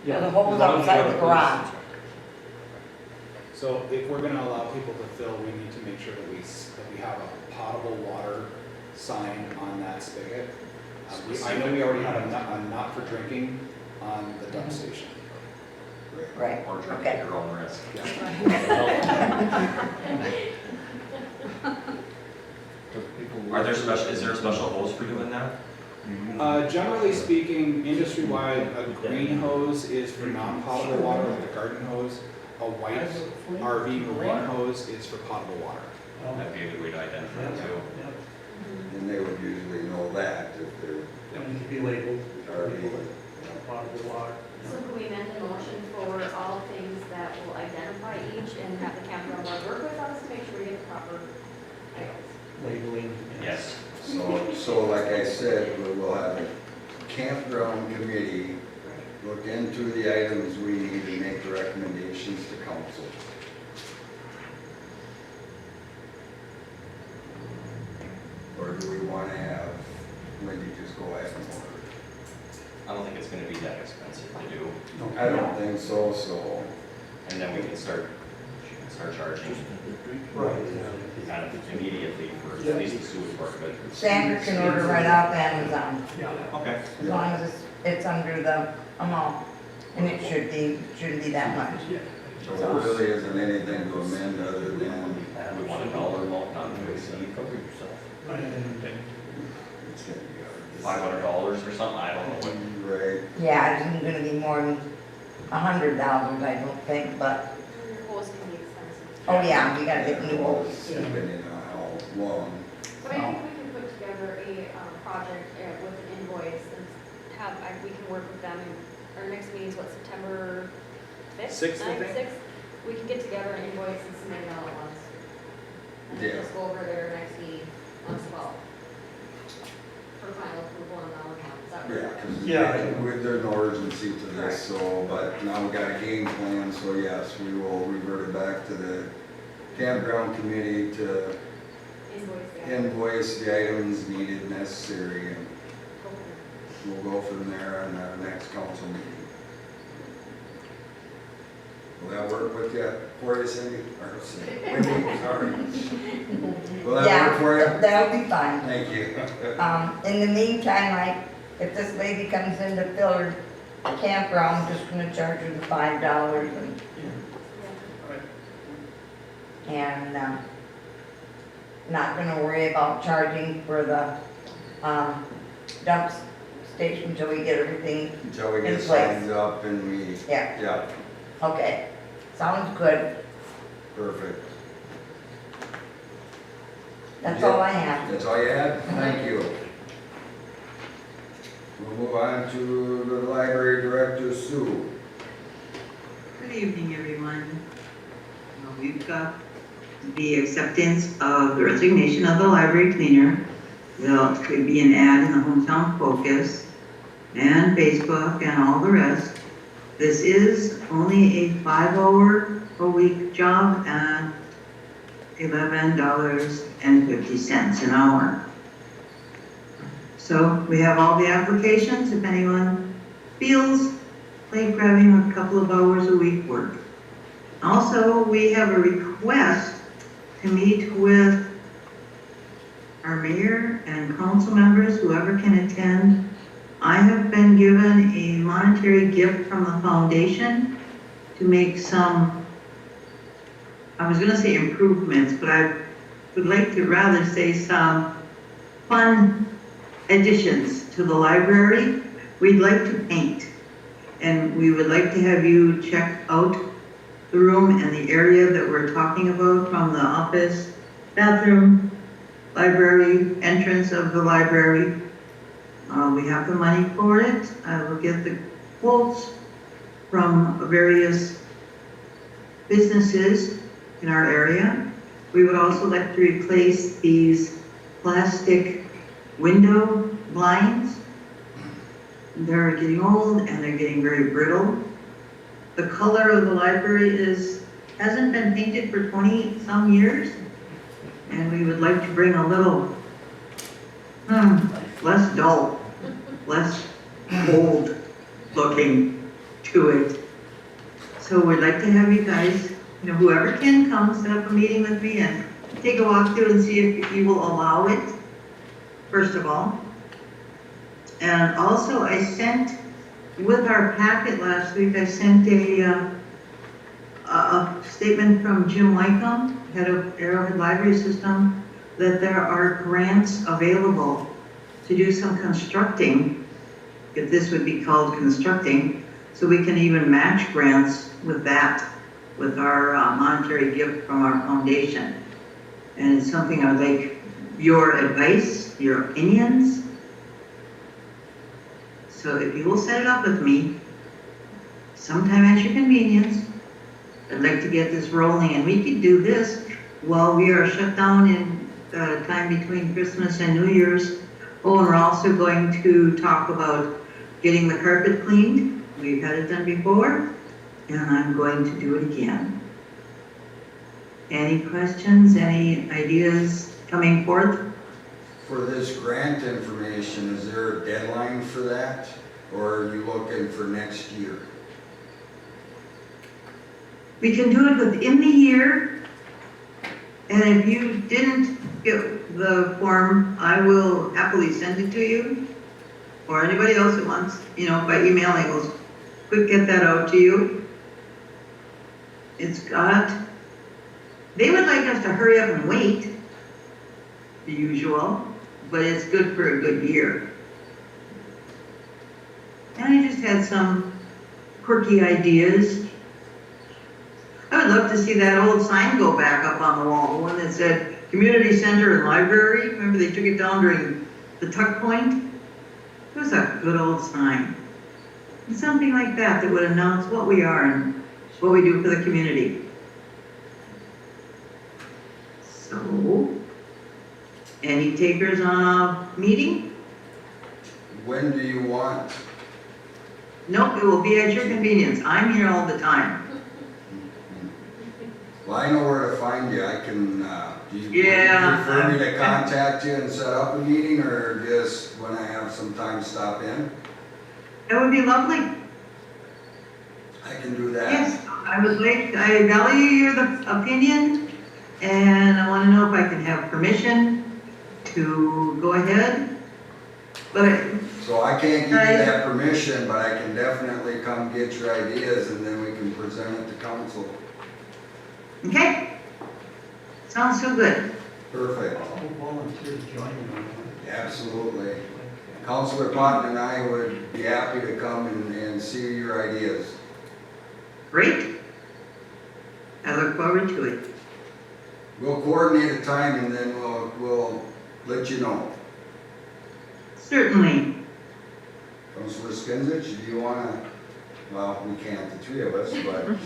There's a hose outside the garage. So if we're gonna allow people to fill, we need to make sure that we have a potable water sign on that spigot. I know we already have a not for drinking on the dump station. Right, Or drink okay. at your own risk. Is there a special hose for doing that? Generally speaking, industry-wide, a green hose is for non-potable water, like a garden hose. A white RV marine hose is for potable water. That'd be a good way to identify it too. And they would usually know that if they're And it could be labeled. already, Potable water. So can we amend the motion for all things that will identify each and have the campground board work with us to make sure we get the proper titles? Labeling. Yes. so like I said, we will have a campground committee look into the items we need and make the recommendations to council. Or do we want to have Wendy just go ahead and order? I don't think it's gonna be that expensive to do, I don't think so, so. and then we can start charging Right. kind of immediately for at least the sewage part of it. Sandra can order right off Amazon, Okay. as long as it's under the amount. And it shouldn't be that much. So there really isn't anything to amend other than We want a dollar amount, not to exceed it's gonna be $500 or something, I don't know what. Right. Yeah, it isn't gonna be more than $100, I don't think, but, Your hose can be expensive. oh yeah, we gotta get new hoses. Depending on how long. But I think we can put together a project with an invoice and we can work with them. Our next meeting is what, September 5th? Sixth, I 9th, think. 6th? We can get together an invoice and submit it all at once. And then Yeah. just go over their next meeting on the 12th. For final approval on all accounts. Is that right? Yeah, there's no urgency to this, so, but now we got a game plan, so yes, we will revert it back to the campground committee to invoice the items needed, necessary, and we'll go from there on our next council meeting. Will that work with you, for you, Cindy? Or Cindy, Wendy, sorry. Will that work for you? That'll be fine. Thank you. In the meantime, if this lady comes in to fill her campground, I'm just gonna charge her the $5 and not gonna worry about charging for the, dump station until we get everything, Until we In get place. signs up and we, yeah, yeah, okay. Sounds good. perfect. That's all I have. That's all you had? Thank you. We'll move on to the library director, Sue. Good evening, everyone. We've got the acceptance of the resignation of the library cleaner. There could be an ad in the Hometown Focus and Facebook and all the rest. This is only a 5-hour-a-week job at $11.50 an hour. So we have all the applications if anyone feels like grabbing a couple of hours a week work. Also, we have a request to meet with our mayor and council members, whoever can attend. I have been given a monetary gift from the foundation to make some, I was gonna say improvements, but I would like to rather say some fun additions to the library. We'd like to paint, and we would like to have you check out the room and the area that we're talking about, from the office, bathroom, library, entrance of the library. We have the money for it. I will get the quotes from various businesses in our area. We would also like to replace these plastic window blinds. They're getting old and they're getting very brittle. The color of the library hasn't been painted for 20 some years. And we would like to bring a little, less dull, less old looking to it. So we'd like to have you guys, whoever can come set up a meeting with me and take a walk through and see if you will allow it, first of all. And also I sent, with our packet last week, I sent a statement from Jim Wycombe, head of Arrowhead Library System, that there are grants available to do some constructing, if this would be called constructing, so we can even match grants with that, with our monetary gift from our foundation. And it's something I'd like your advice, your opinions. So if you will set it up with me, sometime at your convenience, I'd like to get this rolling, and we could do this while we are shut down in the time between Christmas and New Year's. Oh, and we're also going to talk about getting the carpet cleaned. We've had it done before, and I'm going to do it again. Any questions, any ideas coming forth? For this grant information, is there a deadline for that? Or are you looking for next year? We can do it within the year, and if you didn't get the form, I will happily send it to you, or anybody else that wants, by emailing, we'll quick get that out to you. They would like us to hurry up and wait, the usual, but it's good for a good year. And I just had some quirky ideas. I would love to see that old sign go back up on the wall, the one that said Community Center and Library. Remember they took it down during the tuck point? It was a good old sign. And something like that that would announce what we are and what we do for the community. So, any takers on a meeting? When do you want? Nope, it will be at your convenience. I'm here all the time. Well, I know where to find you. I can, do you prefer me to contact you and set up a meeting, or just when I have some time stop in? That would be lovely. I can do that. Yes, I value your opinion, and I want to know if I can have permission to go ahead. But So I can't give you that permission, but I can definitely come get your ideas, and then we can present it to council. okay, sounds so good. Perfect. I'll volunteer to join you on that. Absolutely. Councilor Potton and I would be happy to come and see your ideas. Great. I look forward to it. We'll coordinate a time, and then we'll let you know. Certainly. Councilor Skinsich, do you wanna, well, we can't, the three of us, but,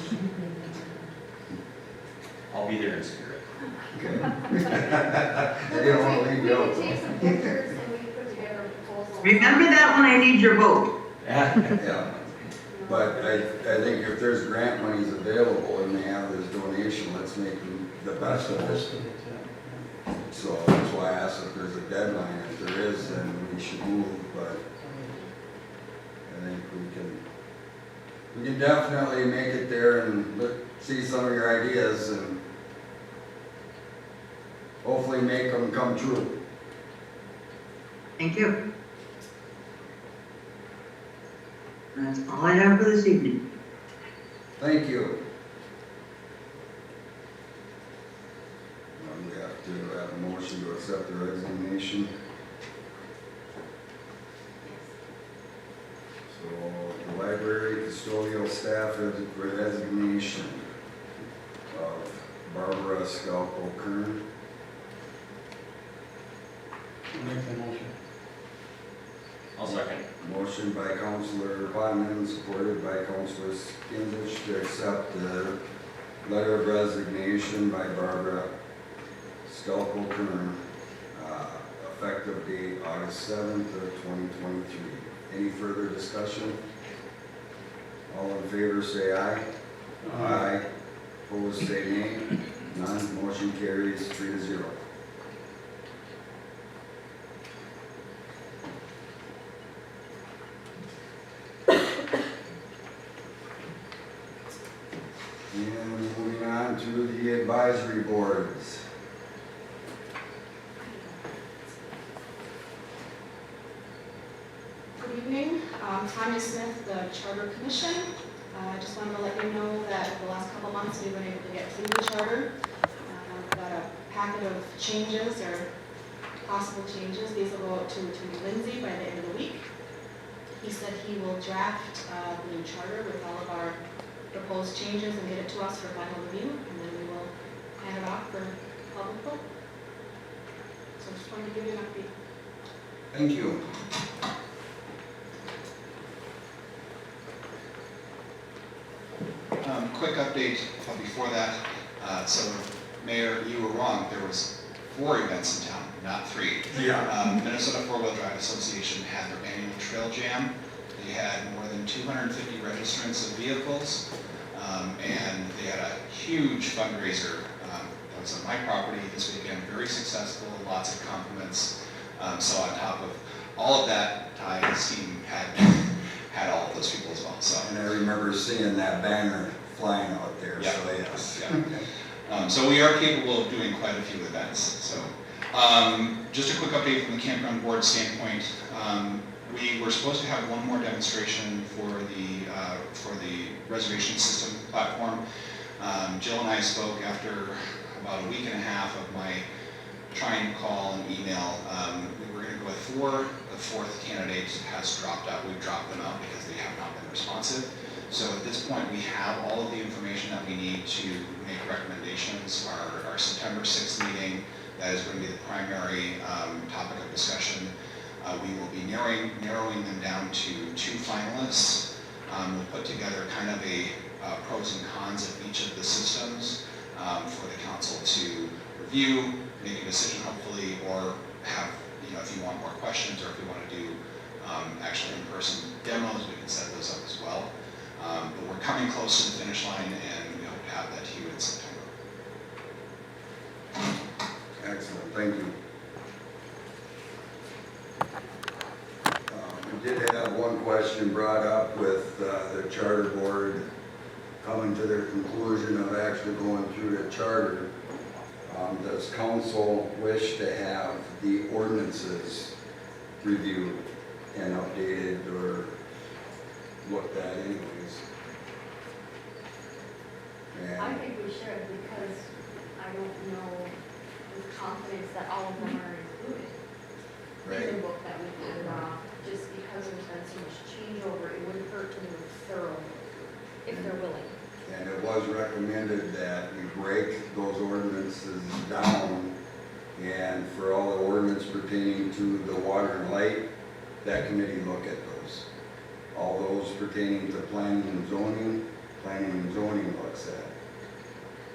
I'll be there in spirit. okay. I didn't wanna leave you out. We can take some pictures and we can put together a proposal. Remember that when I need your vote. Yeah, but I think if there's grant monies available and they have this donation, let's make the best of it. So that's why I asked if there's a deadline. If there is, then we should move, but I think we can definitely make it there and see some of your ideas and hopefully make them come true. Thank you. That's all I have for this evening. Thank you. We have to have a motion to accept the resignation. So, the library custodial staff resignation of Barbara Scalpo-Kern. Make the motion. I'll second. Motion by Councilor Bodnan, supported by Councilor Skinsich to accept the letter of resignation by Barbara Scalpo-Kern, effective date August 7th of 2023. Any further discussion? All in favor say aye. Aye. Opposed say nay. None. Motion carries 3-0. And moving on to the advisory boards. Good evening, Tanya Smith, the Charter Commission. I just wanted to let you know that the last couple of months we've been able to get through the charter. We've got a packet of changes or possible changes. These will go out to Lindsay by the end of the week. He said he will draft the new charter with all of our proposed changes and get it to us for final review, and then we will hand it off for public vote. So just wanted to give you an update. Thank you. Quick update before that. So Mayor, you were wrong. There was 4 events in town, not 3. Yeah. Minnesota Four-Wheel Drive Association had their annual trail jam. They had more than 250 registrants of vehicles, and they had a huge fundraiser that was on my property this weekend, very successful, lots of compliments. So on top of all of that, Ty's team had all of those people as well. So. And I remember seeing that banner flying out there, Yeah. so yes. Yeah. So we are capable of doing quite a few events. So just a quick update from the campground board standpoint. We were supposed to have one more demonstration for the reservation system platform. Jill and I spoke after about a week and a half of my trying to call and email. We were going to go with 4. The 4th candidate has dropped out. We've dropped them out because they have not been responsive. So at this point, we have all of the information that we need to make recommendations. Our September 6th meeting, that is going to be the primary topic of discussion. We will be narrowing them down to 2 finalists. We'll put together kind of a pros and cons of each of the systems for the council to review, make a decision hopefully, or have, if you want more questions or if you want to do actually in-person demos, we can set those up as well. But we're coming close to the finish line, and we hope to have that to you in September. Excellent, thank you. We did have one question brought up with the charter board coming to their conclusion of actually going through the charter. Does council wish to have the ordinances reviewed and updated or looked at anyways? I And think we should, because I don't know with confidence that all of them are included in right, the book that we handed off, just because there's been so much changeover, it wouldn't hurt to do a thorough, if they're willing. and it was recommended that we break those ordinances down, and for all the ordinance pertaining to the water and light, that committee look at those. All those pertaining to planning and zoning looks at.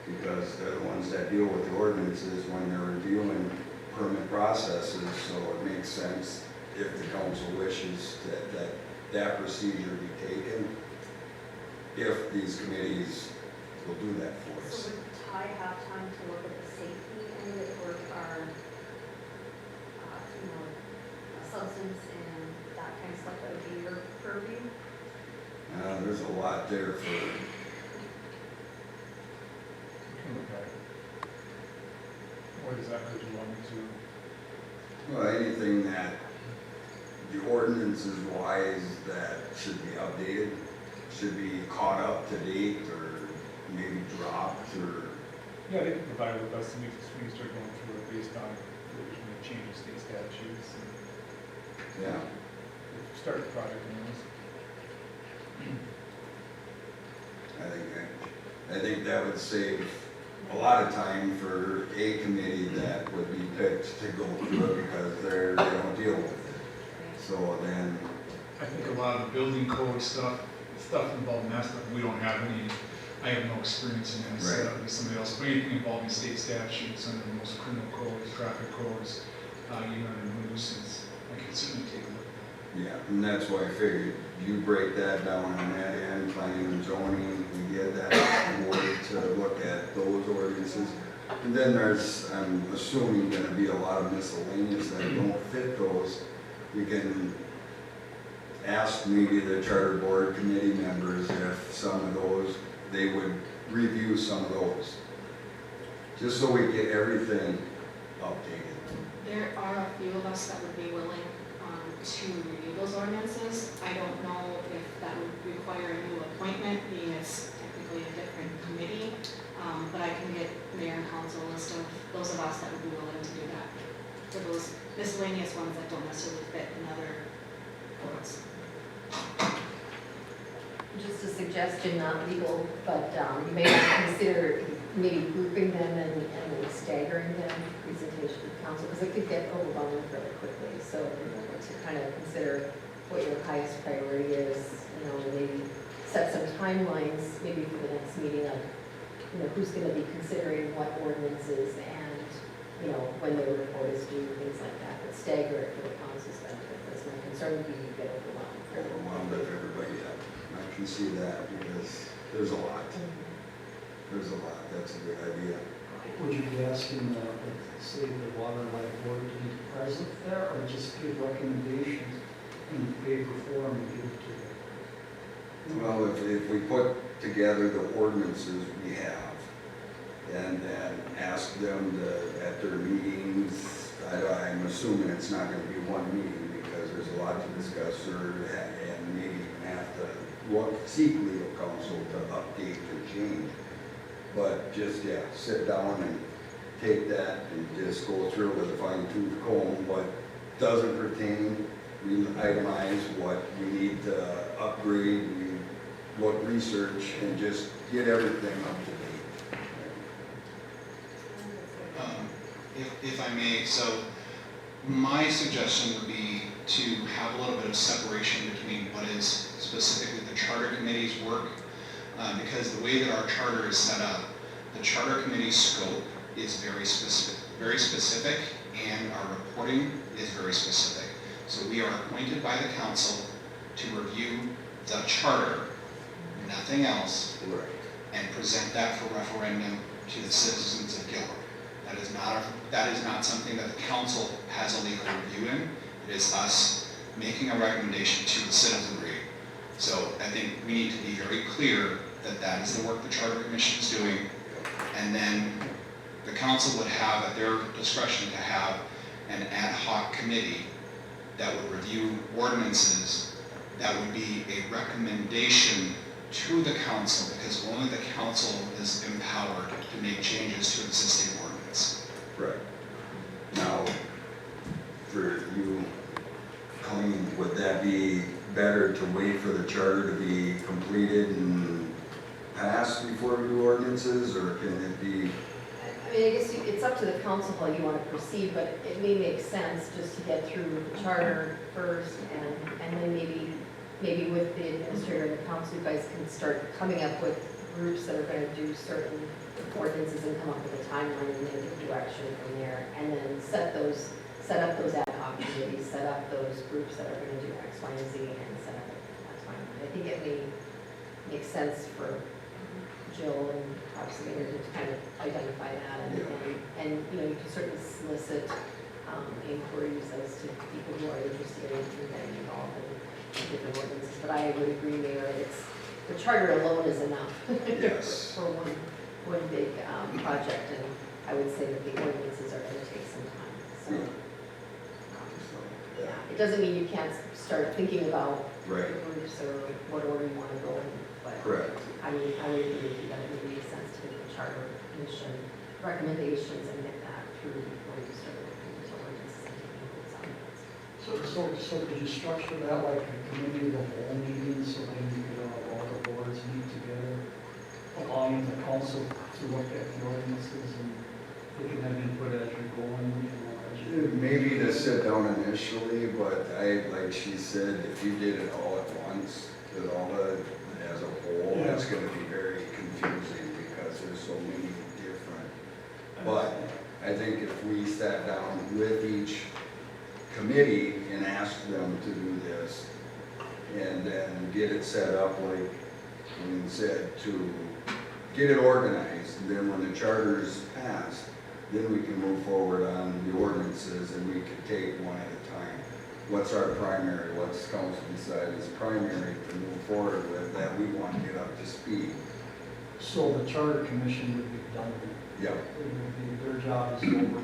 Because they're the ones that deal with the ordinances when they're reviewing permit processes, so it makes sense if the council wishes that procedure be taken, if these committees will do that for us. So would Ty have time to look at the safety end of it, or our, substance and that kind of stuff that would be your purview? There's a lot there for, Okay. What exactly do you want me to? well, anything that the ordinances wise that should be updated, should be caught up to date or maybe dropped or? Yeah, they can provide with us, and we can start going through it based on the change of state statutes and Yeah. start the project anyways. I think that would save a lot of time for a committee that would be picked to go through it because they don't deal with it. So then, I think a lot of the building code stuff involved in that stuff, we don't have any, I have no experience in that, so Right. that would be somebody else. But anything involving state statutes and most criminal codes, traffic codes, even under nuisance, I can certainly take a look at yeah, and that's why I figured you break that down on that end, planning and zoning, we get that board to look at those ordinances. And then there's, I'm assuming, gonna be a lot of miscellaneous that don't fit those. We can ask maybe the charter board committee members if some of those, they would review some of those. Just so we get everything updated. There are a few of us that would be willing to review those ordinances. I don't know if that would require a new appointment, being it's technically a different committee, but I can get mayor and council a list of those of us that would be willing to do that. For those miscellaneous ones that don't necessarily fit in other codes. Just a suggestion, not legal, but you may want to consider maybe grouping them and staggering them, presentation to council, because it could get overwhelming fairly quickly. So, to kind of consider what your highest priority is, maybe set some timelines, maybe for the next meeting of, who's going to be considering what ordinances and, when their report is due, things like that, but stagger it for the council's benefit. That's my concern, would be you get overwhelmed. Overwhelmed with everybody, yeah. I can see that because there's a lot. There's a lot, that's a good idea. Would you be asking, say, the water and light board to be present there, or just give recommendations in paper form and give it to them? Well, if we put together the ordinances we have, and then ask them to, at their meetings, I'm assuming it's not gonna be one meeting, because there's a lot to discuss, and maybe even have to seek legal counsel to update or change. But just, yeah, sit down and take that and just go through with a fine tooth comb what doesn't pertain, we itemize what we need to upgrade, we look, research, and just get everything up to date. If I may, so my suggestion would be to have a little bit of separation between what is specifically the charter committee's work, because the way that our charter is set up, the charter committee's scope is very specific, and our reporting is very specific. So we are appointed by the council to review the charter, nothing else, Right. and present that for referendum to the citizens of Gilbert. That is not something that the council has a legal review in. It is us making a recommendation to the citizenry. So I think we need to be very clear that that is the work the Charter Commission is doing. And then the council would have at their discretion to have an ad hoc committee that would review ordinances that would be a recommendation to the council, because only the council is empowered to make changes to existing ordinance. Right. Now, for you, Colleen, would that be better to wait for the charter to be completed and passed before we do ordinances, or can it be? I mean, I guess it's up to the council how you want to proceed, but it may make sense just to get through the charter first, and then maybe with the administrator and the council, you guys can start coming up with groups that are going to do certain ordinances and come up with a timeline and then give direction from there, and then set up those ad hoc committees, set up those groups that are going to do X, Y, and Z, and set up a timeline. I think it may make sense for Jill and perhaps the mayor to kind of identify that, and you can certainly solicit inquiries as to people who are interested in getting involved in different ordinances. But I would agree, Mayor, the charter alone is enough Yes. for one big project, and I would say that the ordinances are going to take some time. So, yeah. It doesn't mean you can't start thinking about Right, groups or what order you want to go in, but correct. I would agree with you that it would make sense to get the charter commission recommendations and get that through before you start looking into ordinances and taking notes on it. So could you structure that like a committee of the whole meeting, so then you could all the boards meet together along with the council to look at the ordinances and they can have input as you're going, you know, as you. Maybe to sit down initially, but like she said, if you did it all at once, with all the, as a whole, it's gonna be very confusing because there's so many different. But I think if we sat down with each committee and asked them to do this, and then get it set up like Wayne said, to get it organized, and then when the charter's passed, then we can move forward on the ordinances and we can take one at a time. What's our primary, what's council decide is primary to move forward with that we want to get up to speed. So the charter commission would be done, Yeah. it would be, their job is over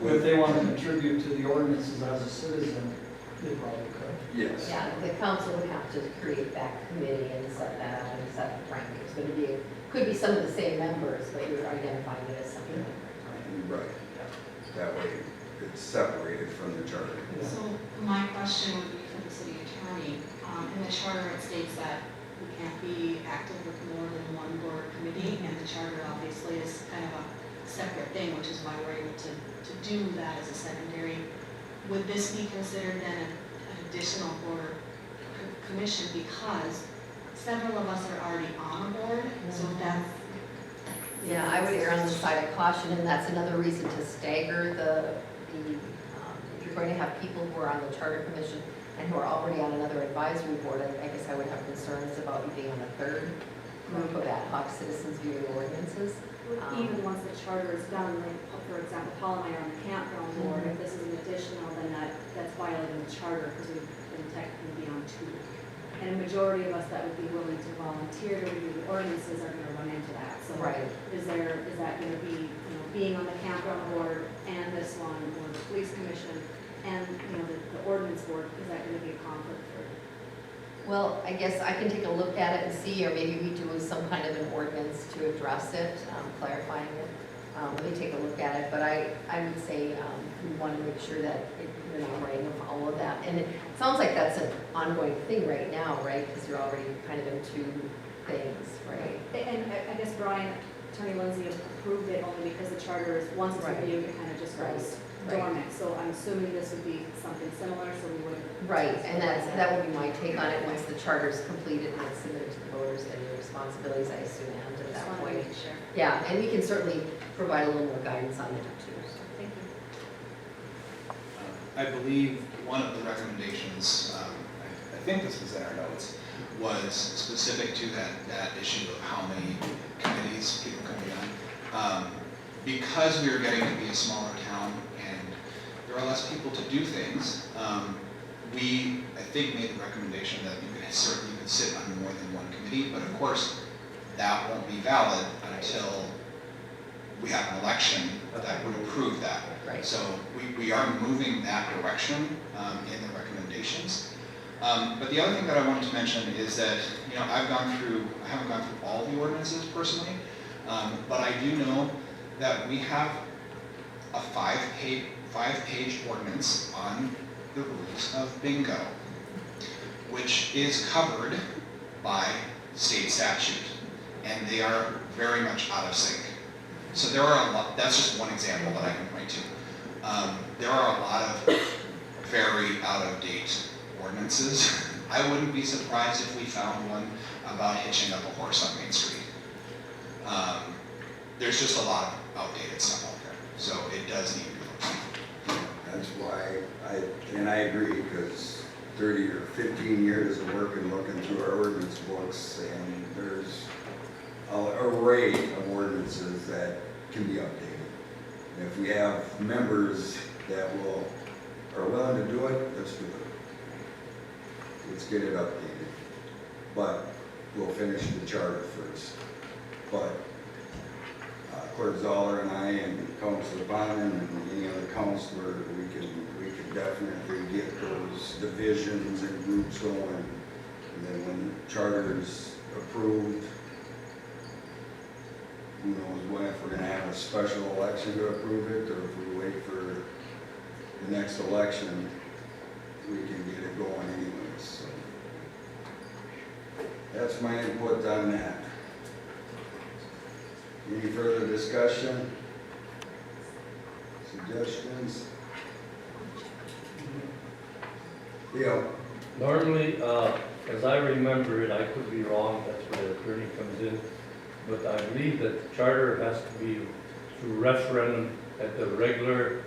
with. If they want to contribute to the ordinances as a citizen, they probably could. Yes. Yeah, the council would have to create that committee and set that up and set the parameters, but could be some of the same members, but you're identifying it as something different. Right. That way it's separated from the charter. So my question would be for the city attorney. In the charter, it states that we can't be active with more than one board committee, and the charter obviously is kind of a separate thing, which is why we're able to do that as a secondary. Would this be considered then an additional board commission because several of us are already on a board, so that's. Yeah, I would err on the side of caution, and that's another reason to stagger if you're going to have people who are on the charter commission and who are already on another advisory board, I guess I would have concerns about you being on the third group of ad hoc citizens viewing ordinances. Even once the charter is done, like, for example, Paul and I are on the campground board, if this is an additional, then that's violating the charter, because we've been technically be on two. And a majority of us that would be willing to volunteer to review the ordinances are gonna run into that, so. Right. Is that gonna be, being on the campground board and this one, or the police commission, and, the ordinance board, is that gonna be a conflict for? Well, I guess I can take a look at it and see, or maybe we do some kind of an ordinance to address it, clarifying it. Let me take a look at it, but I would say we want to make sure that you're not writing with all of that. And it sounds like that's an ongoing thing right now, right? Because you're already kind of in two things, right? And I guess Brian, Attorney Lindsay approved it only because the charter is, once it's Right. reviewed, it kind of just goes Right. dormant. So I'm assuming this would be something similar, so we would. Right, and that would be my take on it. Once the charter is completed and it's submitted to the voters, then your responsibilities, I assume, end at Just that wanted to point. make sure. Yeah, and we can certainly provide a little more guidance on that too. So. Thank you. I believe one of the recommendations, I think this was in our notes, was specific to that issue of how many committees people can be on. Because we are getting to be a smaller town and there are less people to do things, we, I think, made the recommendation that you could certainly sit on more than one committee, but of course, that won't be valid until we have an election that would approve that. Right. So we are moving that direction in the recommendations. But the other thing that I wanted to mention is that, I haven't gone through all the ordinances personally, but I do know that we have a five-page ordinance on the rules of bingo, which is covered by state statute, and they are very much out of sync. So there are a lot, that's just one example that I can point to. There are a lot of very out-of-date ordinances. I wouldn't be surprised if we found one about hitching up a horse on Main Street. There's just a lot of outdated stuff out there, so it does need to be looked at. That's why I agree, because 30 or 15 years of working, looking through our ordinance books, and there's an array of ordinances that can be updated. And if we have members that are willing to do it, let's do it. Let's get it updated. But we'll finish the charter first. But Clerk Zoller and I and Councilor Bonin and any other councilor, we could definitely get those divisions and groups going. And then when the charter is approved, who knows when, if we're gonna have a special election to approve it, or if we wait for the next election, we can get it going anyways, so. That's my input on that. Any further discussion? Suggestions? Leo? Normally, as I remember it, I could be wrong, that's where the attorney comes in, but I believe that the charter has to be through referendum at the regular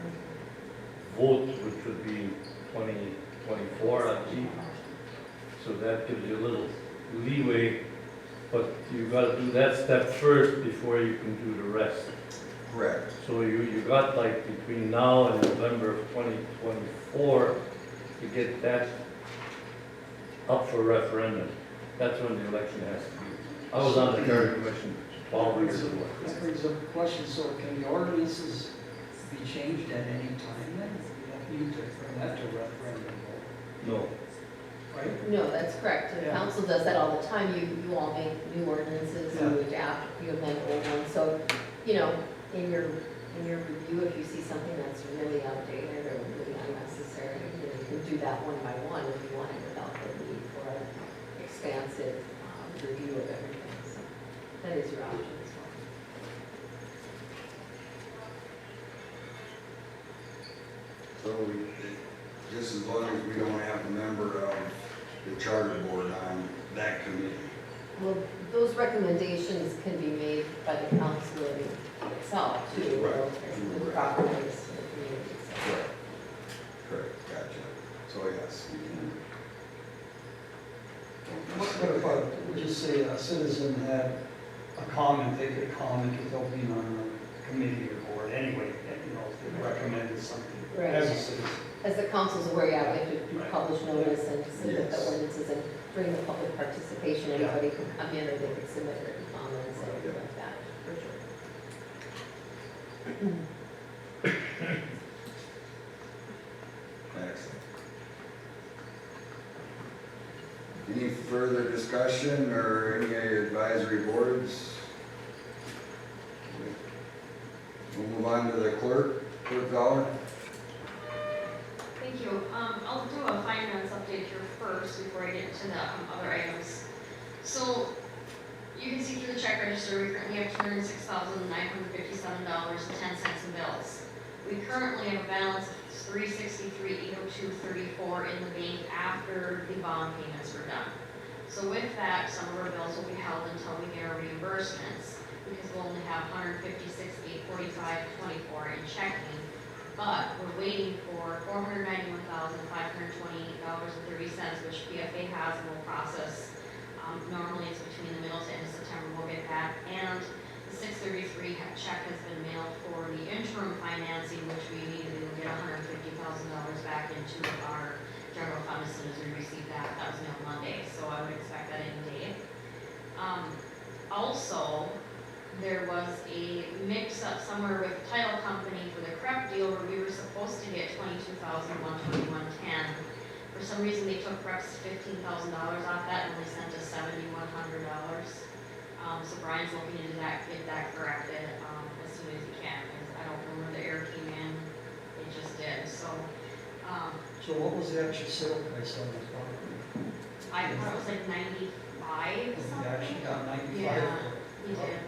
vote, which would be 2024, I believe. So that gives you a little leeway, but you gotta do that step first before you can do the rest. Correct. So you got like between now and November of 2024 to get that up for referendum. That's when the election has to be. I was on the Charter Commission 12 years ago. That brings up a question, so can the ordinances be changed at any time then? You don't need to bring that to referendum vote, No. right? No, that's correct. The Yeah. council does that all the time. You all make new ordinances, you adapt, you amend old ones. So, you know, in your review, if you see something that's really outdated or really unnecessary, you know, you can do that one by one if you want it without the need for an expansive review of everything. So that is your option as well. So just as long as we don't have a member of the charter board on that committee. Well, those recommendations can be made by the council itself too, you know, Right. with proper notice to the community. So. Correct. Correct, gotcha. So yes, we can. What if we just say a citizen had a comment, they could comment without being on the committee or board anyway, you know, if they recommended something Right. as a citizen. As the council's aware, yeah, we have to Right. publish notice and submit the Yes. ordinances, and during the public participation, Yeah. anybody can come in or they can submit written comments and everything like that, for sure. Excellent. Any further discussion or any advisory boards? We'll move on to the clerk, Fowler. Thank you. I'll do a finance update here first before I get into the other items. So you can see through the check register, we currently have $206,957.10 in bills. We currently have a balance of $363,802.34 in the bank after the bond payments were done. So with that, some of our bills will be held until we get our reimbursements, because we'll only have $156,845.24 in checking. But we're waiting for $491,528.30, which PFA has and will process. Normally it's between the middle to end of September, we'll get that. And the 633 check has been mailed for the interim financing, which we needed to get $150,000 back into our general fund as soon as we receive that. That was mailed Monday, so I would expect that any day. Also, there was a mix-up somewhere with the title company for the CREP deal where we were supposed to get $22,121.10. For some reason, they took CREP's $15,000 off that and only sent us $7,100. So Brian's looking into that, get that corrected as soon as he can, because I don't know where the error came in. It just did, so. So what was the actual sale price on this property? I thought it was like 95 You something. actually got 95 Yeah, for it. he did.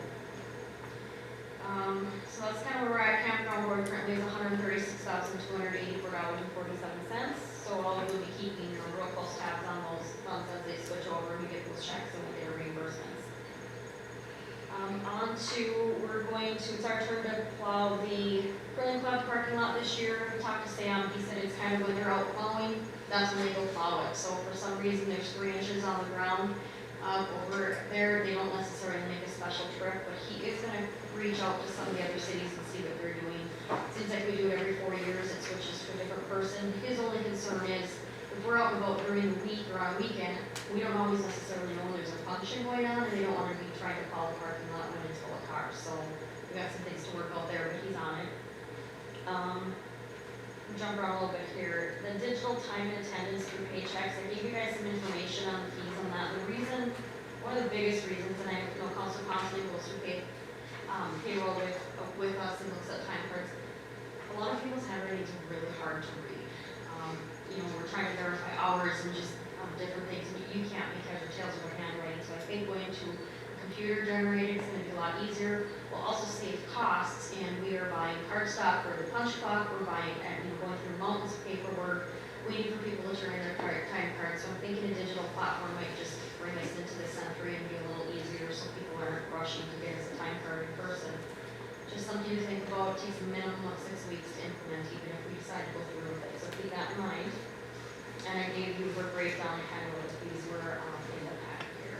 So that's kind of where we're at. Campground board currently is $136,284.47. So all we'll be keeping are real close tabs on those funds as they switch over and we get those checks and we get our reimbursements. We're going to, it's our turn to plow the Curling Club parking lot this year. We talked to Sam, he said it's kind of when they're out plowing, that's when they go plow it. So for some reason, there's 3 inches on the ground over there. They don't necessarily make a special trip, but he is gonna reach out to some of the other cities and see what they're doing. Seems like we do it every 4 years, it switches to a different person. His only concern is, if we're out and about during the week or on a weekend, we don't always necessarily know there's a function going on, and they don't wanna be trying to call the parking lot when it's full of cars. So we got some things to work out there, but he's on it. jump around a little bit here. The digital time and attendance through paychecks, I gave you guys some information on the fees on that. The reason, one of the biggest reasons, and I know Council constantly goes through payroll with us and looks at time cards. A lot of people's handwriting is really hard to read. You know, we're trying to verify hours and just different things, and you can't make heads or tails of our handwriting. So I think going to computer generated is going to be a lot easier. We'll also save costs, and we are buying cardstock for the punch clock. We're buying, going through mountains of paperwork, waiting for people to turn in their time cards. So I'm thinking a digital platform might just bring us into the century and be a little easier, so people aren't rushing to get us a time card in person. Just something to think about. It takes a minimum of 6 weeks to implement, even if we decide to go through with it. So keep that in mind. And I gave you a breakdown kind of what these were in the pack here.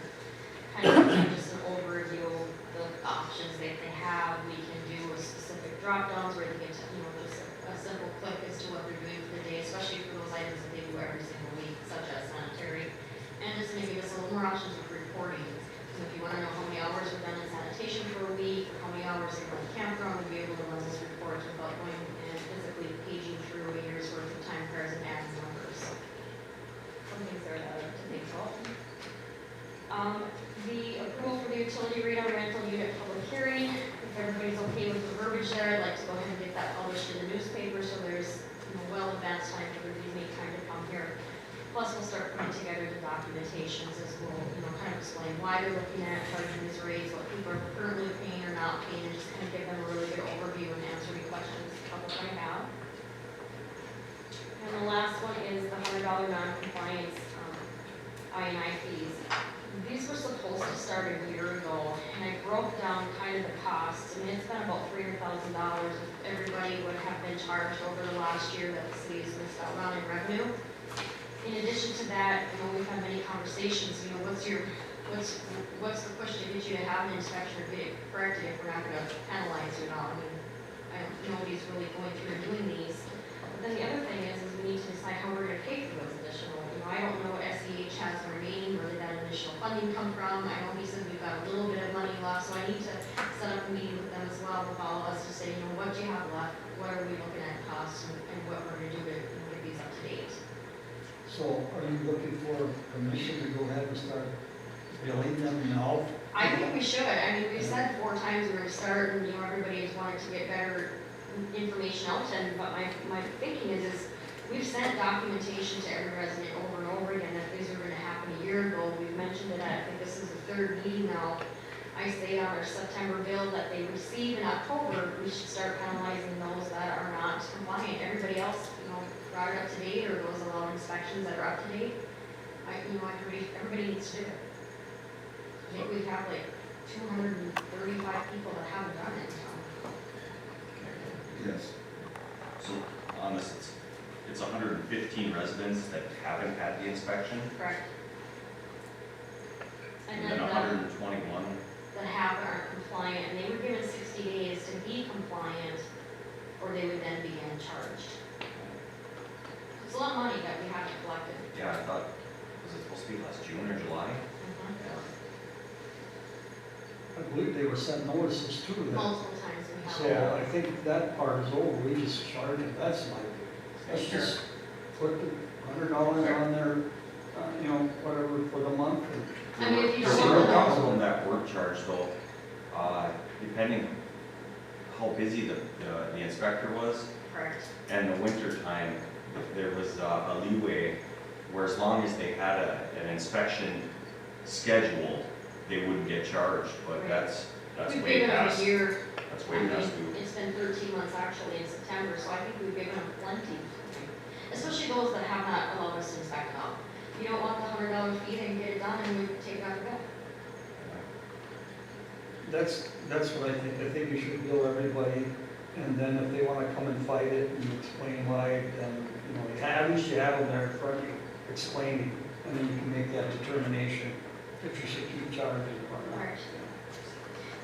Kind of just an overview of the options that they have. We can do a specific drop downs where they get to, just a simple click as to what they're doing for the day, especially for those items that they do every single week, such as sanitary. And it's going to give us a little more options of reporting. So if you want to know how many hours we've done in sanitation for a week, or how many hours they've run the campground, we'll be able to run this report without going and physically paging through a year's worth of time cards and adding numbers. So some things there to think about. The approval for the utility rate on rental unit public hearing. If everybody's okay with the verbiage there, I'd like to go ahead and get that published in the newspaper so there's well advanced time for everybody to make time to come here. Plus, we'll start putting together the documentations as we'll, kind of explain why they're looking at charging these rates, what people are currently paying or not paying, and just kind of give them a really good overview and answer any questions the public might have. And the last one is the $100 non-compliance I&I fees. These were supposed to start a year ago, and I broke down kind of the costs. I mean, it's been about $300,000 if everybody would have been charged over the last year that the city has missed out on in revenue. In addition to that, we've had many conversations, what's the push to get you to have an inspection or get it corrected if we're not gonna penalize you now? I mean, nobody's really going through and doing these. But then the other thing is we need to decide how we're gonna pay for those additional, I don't know what SEH has remaining, where did that additional funding come from? I know he said we've got a little bit of money left, so I need to set up a meeting with them as well, with all of us to say, what do you have left? What are we looking at costs and what we're gonna do to get these up to date? So are you looking for permission to go ahead and start billing them now? I think we should. I mean, we've said 4 times we're gonna start, and everybody has wanted to get better information out to them. But my thinking is we've sent documentation to every resident over and over again that these were gonna happen a year ago. We've mentioned it at, I think this is the 3rd meeting now. I say on our September bill that they receive in October, we should start penalizing those that are not compliant. Everybody else, brought it up to date, or those allowed inspections that are up to date. Everybody needs to do it. I think we have like 235 people that haven't done it. Yes. So on this, it's 115 residents that haven't had the inspection, Correct. and And then then 121. that aren't compliant, and they were given 60 days to be compliant, or they would then begin charged. It's a lot of money that we haven't collected. Yeah, I thought, was it supposed to be last June or July? I believe they were sent notices to them. Multiple times we have. So I think that part is over, we just charge it, that's my view. Let's just put the $100 on there, whatever for the month. I mean, if you There don't were a want couple of them that were charged though, depending how busy the inspector was, Correct. and the winter time, there was a leeway where as long as they had an inspection scheduled, they wouldn't get charged, but Right. that's We've way given them past. a year. That's I way mean, past due. it's been 13 months actually in September, so I think we've given them plenty. Especially those that have not allowed us to inspect them. If you don't want the $100 fee, then get it done and we take it out of bill. That's what I think. I think you should bill everybody, and then if they want to come and fight it and explain why, then, at least you have them there in front of you explaining, and then you can make that determination if you should keep charging or not. Right.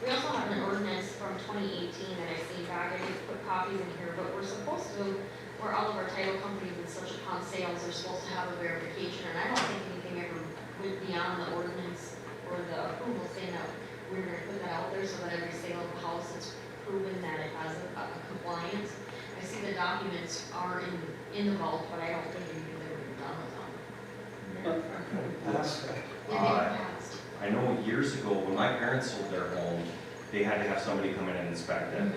We also have an ordinance from 2018 that I see back, I didn't put copies in here, but we're supposed to, where all of our title companies and such upon sales are supposed to have a verification, and I don't think anything ever went beyond the ordinance or the approval saying that we're gonna put that out there so that every sale of a house is proven that it has a compliance. I I see the documents are in the vault, but I don't think they were done with them. Ask that. Yeah, they were passed. I know years ago, when my parents sold their home, they had to have somebody come in and inspect it.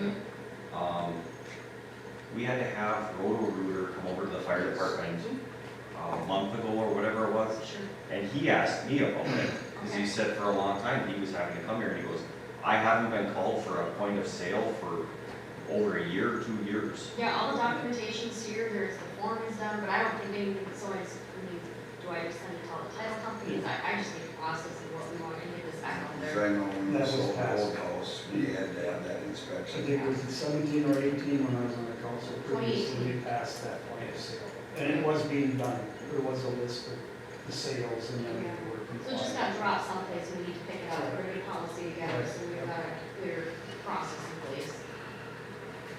We had to have Roto-Rooter come over to the fire department a month ago or whatever it was. Sure. And he asked me about it, because he said for a long time, he was having to come here, and he goes, I haven't been called for a point of sale for over a year, 2 years. Yeah, all the documentation's here, there's the form is done, but I don't think anything, so I just, do I just send it to all the title companies? I just need to process of what we want and get this back on Because there. I know when we That was sold the passed. old house, we had to have that I inspection. think it was 17 or 18 when I was on the council previously, we passed that point of sale. And it was being done, there was a list of the sales and then we were So it just compliant. got dropped someplace, we need to pick it up, we're gonna policy together, so we've got a clear process in place.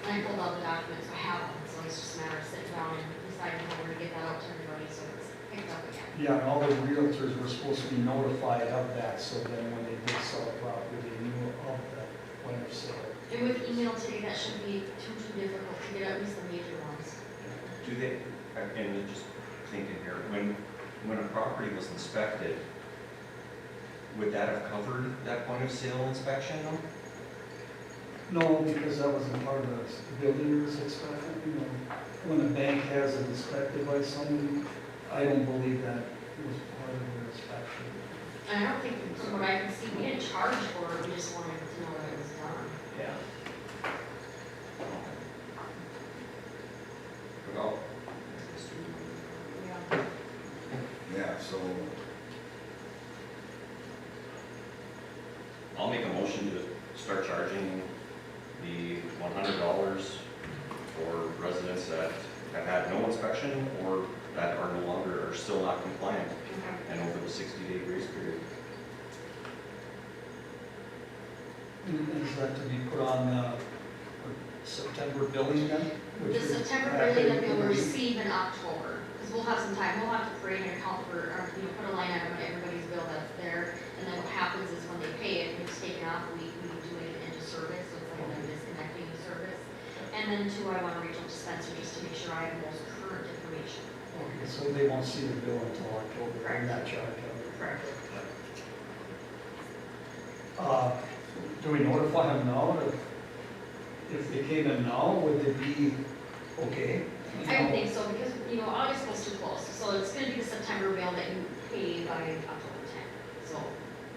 And I pulled all the documents, I have them, so it's just a matter of sitting down and deciding how we're gonna get that out to everybody, so it's picked up again. Yeah, and all the realtors were supposed to be notified of that, so then when they did sell a property, they knew of the point of sale. And with email today, that shouldn't be too difficult to get at least the major ones. Do they, and just thinking here, when a property was inspected, would that have covered that point of sale inspection though? No, because that wasn't part of the builder's inspection, you know, when a bank has it inspected by somebody, I don't believe that was part of the inspection. And I don't think, from what I can see, we didn't charge for it, we just wanted to know that it was done. Yeah. Well, Yeah. Yeah, so I'll make a motion to start charging the $100 for residents that have had no inspection or that are no longer, are still not compliant, Okay. and over the 60-day grace period. And is that to be put on September billing then? The September billing that we'll receive in October, because we'll have some time, we'll have to create an account for, or, put a line item on everybody's bill that's there, and then what happens is when they pay it, it's taken off, we do it into service, so it's like a disconnecting service. And then two, I want to reach out to Spencer just to make sure I have the most current information. Okay, so they won't see the bill until October, and that charge of it. Correct. Do we notify them now, or if they came in now, would they be okay? I don't think so, because, August was too close, so it's gonna be the September bill that you pay by October 10th, so.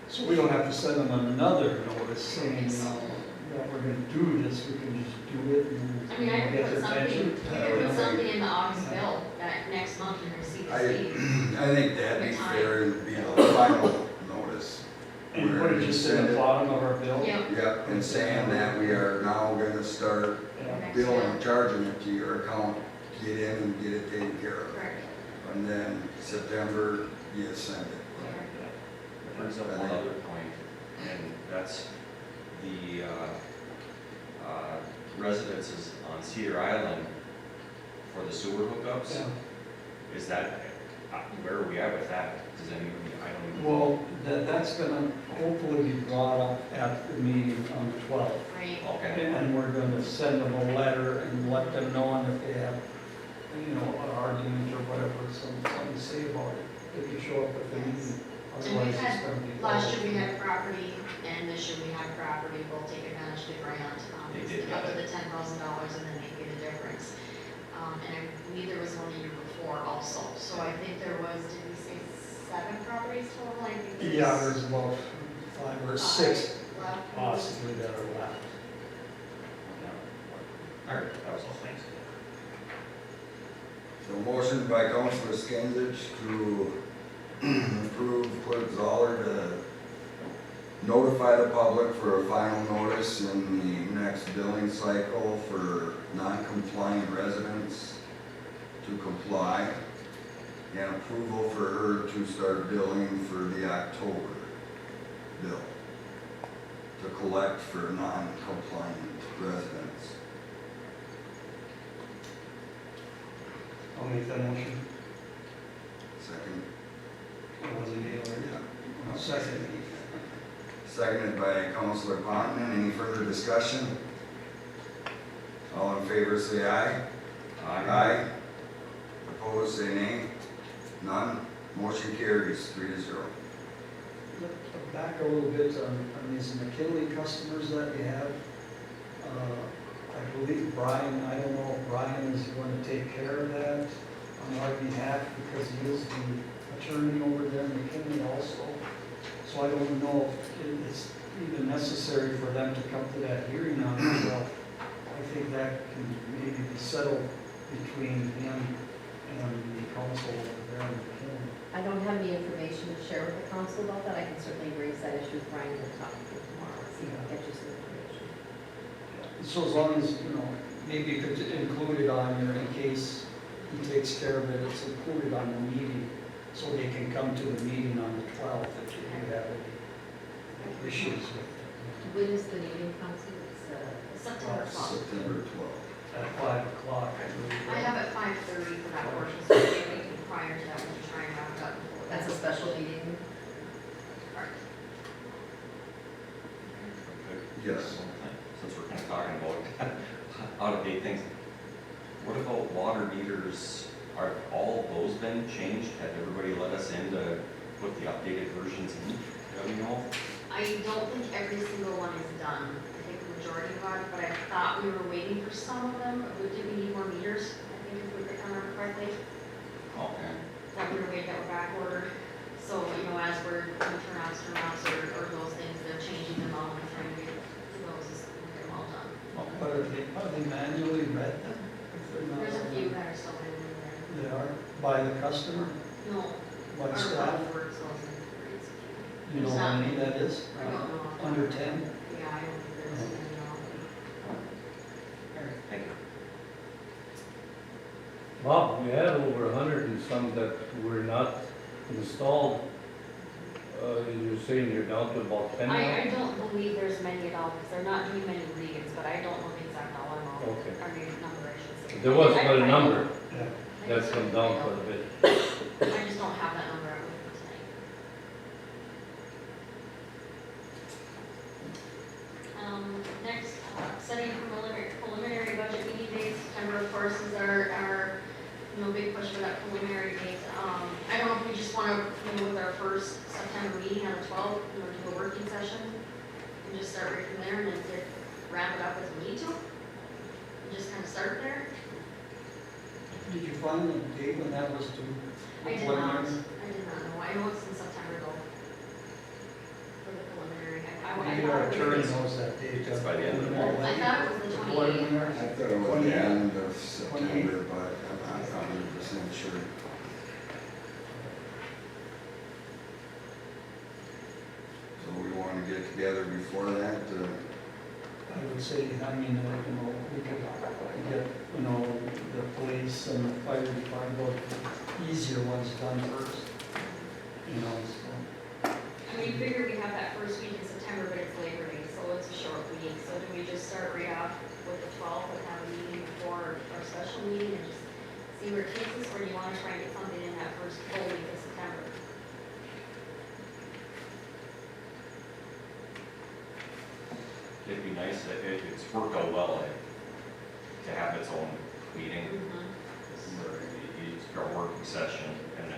So we don't have to send them another notice saying, that we're gonna do this, we can just do it and I mean, I get could put their something, attention. I could put something in the August bill, that next month you're gonna see the fee. I think that'd be fair and be the final notice. And put it just in the bottom of our bill? Yep. Yep, and saying that we are now gonna start Yeah. billing, charging it to your account, get in and get it taken care of. Correct. And then September, you send it. That brings up one other point, and that's the residences on Cedar Island for the sewer hookups. Yeah. Is that, where are we at with that? Does anybody, I don't even. Well, that's gonna hopefully be brought up at the meeting on the 12th. Right. Okay. And we're gonna send them a letter and let them know, and if they have, an argument or whatever, something to say about it, they can show up at the meeting. And Otherwise, we've it's had, gonna be. last year we had property, and this year we had property, we'll take advantage of the grant. They It's did up get to the $10,000, and then they get a difference. And I believe there was one the year before also, so I think there was, did we say 7 properties total? I think Yeah, there's about 5 or 6 left. possibly that are left. All right, that was all, thanks. So motion by Councilor Skinsich to approve Clerk Zoller to notify the public for a final notice in the next billing cycle for non-compliant residents to comply, and approval for her to start billing for the October bill to collect for non-compliant residents. I'll make that motion. Second. It wasn't me, or Yeah. second. Seconded by Councilor Ponton. Any further discussion? All in favor, say aye. Aye. Opposed, say nay. None. Motion carries 3-0. Back a little bit on these McKinley customers that we have. I believe Brian, I don't know if Brian is going to take care of that on our behalf because he is the attorney over there in McKinley also. So I don't know if it's even necessary for them to come to that hearing on it. So I think that can maybe be settled between him and the council over there in McKinley. I don't have any information to share with the council about that. I can certainly raise that issue with Brian and talk to him tomorrow, see if I can get you some information. So as long as, maybe you could include it on your, in case he takes care of it, it's included on the meeting, so they can come to the meeting on the 12th if you do have any issues with it. When is the meeting, council? It's September 12th. September 12th. At 5 o'clock, I believe. I have at 5:30 for that portion, so maybe prior to that, we can try and wrap it up before. That's a special meeting. Correct. Yes. Since we're kind of talking about out-of-date things, what about water meters? Are all those been changed? Have everybody let us in to put the updated versions in? Do we know? I don't think every single one is done. I think the majority are, but I thought we were waiting for some of them. Did we need more meters? I think if we remember correctly, Okay. that we were waiting, that were back ordered. So, as we're doing turn-offs, or those things, they're changing them all and trying to get those, get them all done. Okay. But are they manually read then? If they're not There's a on few the- that are still in there. They are, by the customer, No. by Our staff? public works those and reads. You know how many that is? I don't know. Under 10? Yeah, I don't think there's any at all. Thank you. Bob, we had over 100 and some that were not installed. You're saying you're down to about 10 now? I don't believe there's many at all, because they're not doing many readings, but I don't know the exact dollar amount. Okay. Or maybe number, I should say. There was I quite a can find number. out. Yeah. I That's can come certainly down find quite out. a bit. I just don't have that number out with me tonight. Next, setting preliminary budget meeting dates. September, of course, is our big push for that preliminary date. I don't know if we just want to, with our first September meeting on the 12th, do a working session and just start right from there and then wrap it up as we need to. And just kind of start there. Did you find the date when that was due? I did not know. I know it's in September though. For the preliminary. Maybe our attorney knows that date. It's by the end of the month. I thought it was the 28th. I thought it was the end of September, but I'm not 100% sure. So we want to get together before that. I would say, we could get, the police and the fire department, the easier ones done first. So. I mean, you figure we have that first week in September, but it's Labor Day, so it's a short week. So do we just start right off with the 12th and have a meeting before our special meeting and just see where it takes us, or do you want to try and get something in that first full week of September? It'd be nice, it's worked out well to have its own meeting. Where it's our working session, and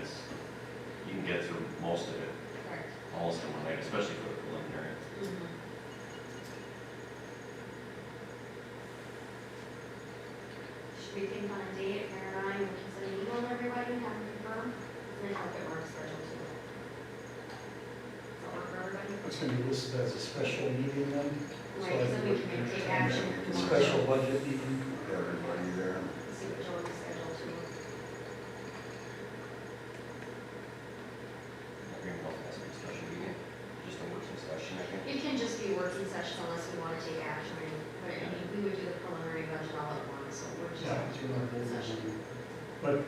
you can get through most of it Correct. almost in one night, especially for the preliminary. Should we think on a date, Karen and I, we can send an email to everybody and have them confirm? And then I'll get work schedule too. Does that work for everybody? It's going to be listed as a special meeting then? Right, because then we can take action. A special budget meeting. Everybody there. See what Jordan's schedule too. Agreeing about that's a special meeting, just a working session, I think. It can just be a working session unless we want to take action, but I mean, we would do the preliminary budget all at once, so we're just. Yeah, it's your session. But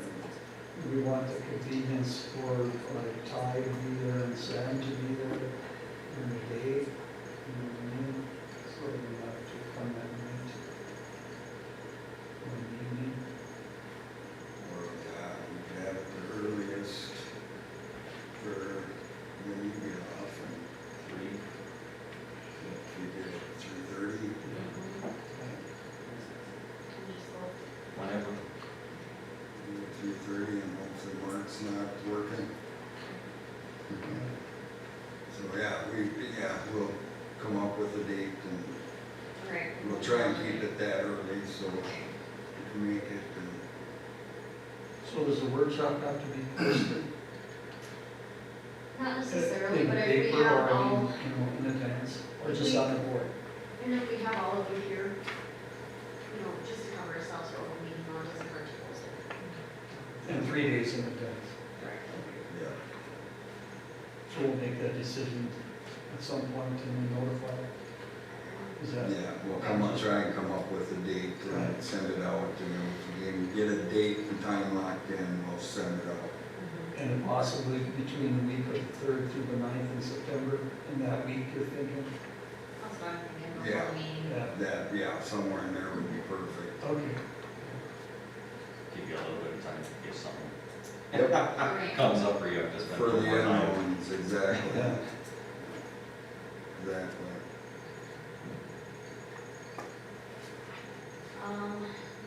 we want the convenience for like Ty to be there and Sam to be there during the day. You know what I mean? So we have to come that night. Or in the evening. Or, we could have it the earliest for when you get off and 3. If we did it 3:30. the date and Right. we'll try and keep it that early so we can make it. So does the workshop have to be posted? Not necessarily, In but the if we paper have or, I all, mean, in advance, or just on the board? and if we have all of you here, just to cover ourselves for open meeting law, it doesn't hurt to post it. And 3 days in advance. Correct. Yeah. So we'll make that decision at some point and then notify. Is that? Yeah, we'll try and come up with a date and Right. send it out, and if we can get a date and time locked in, we'll send it out. And possibly between the week of the 3rd through the 9th in September, in that week you're thinking? That's what I'm thinking, Yeah. before the meeting. That, somewhere in there would be perfect. Okay. Give you a little bit of time to get something. Right. Comes up where you have to spend. For the more time. unknowns, exactly. Yeah. Exactly.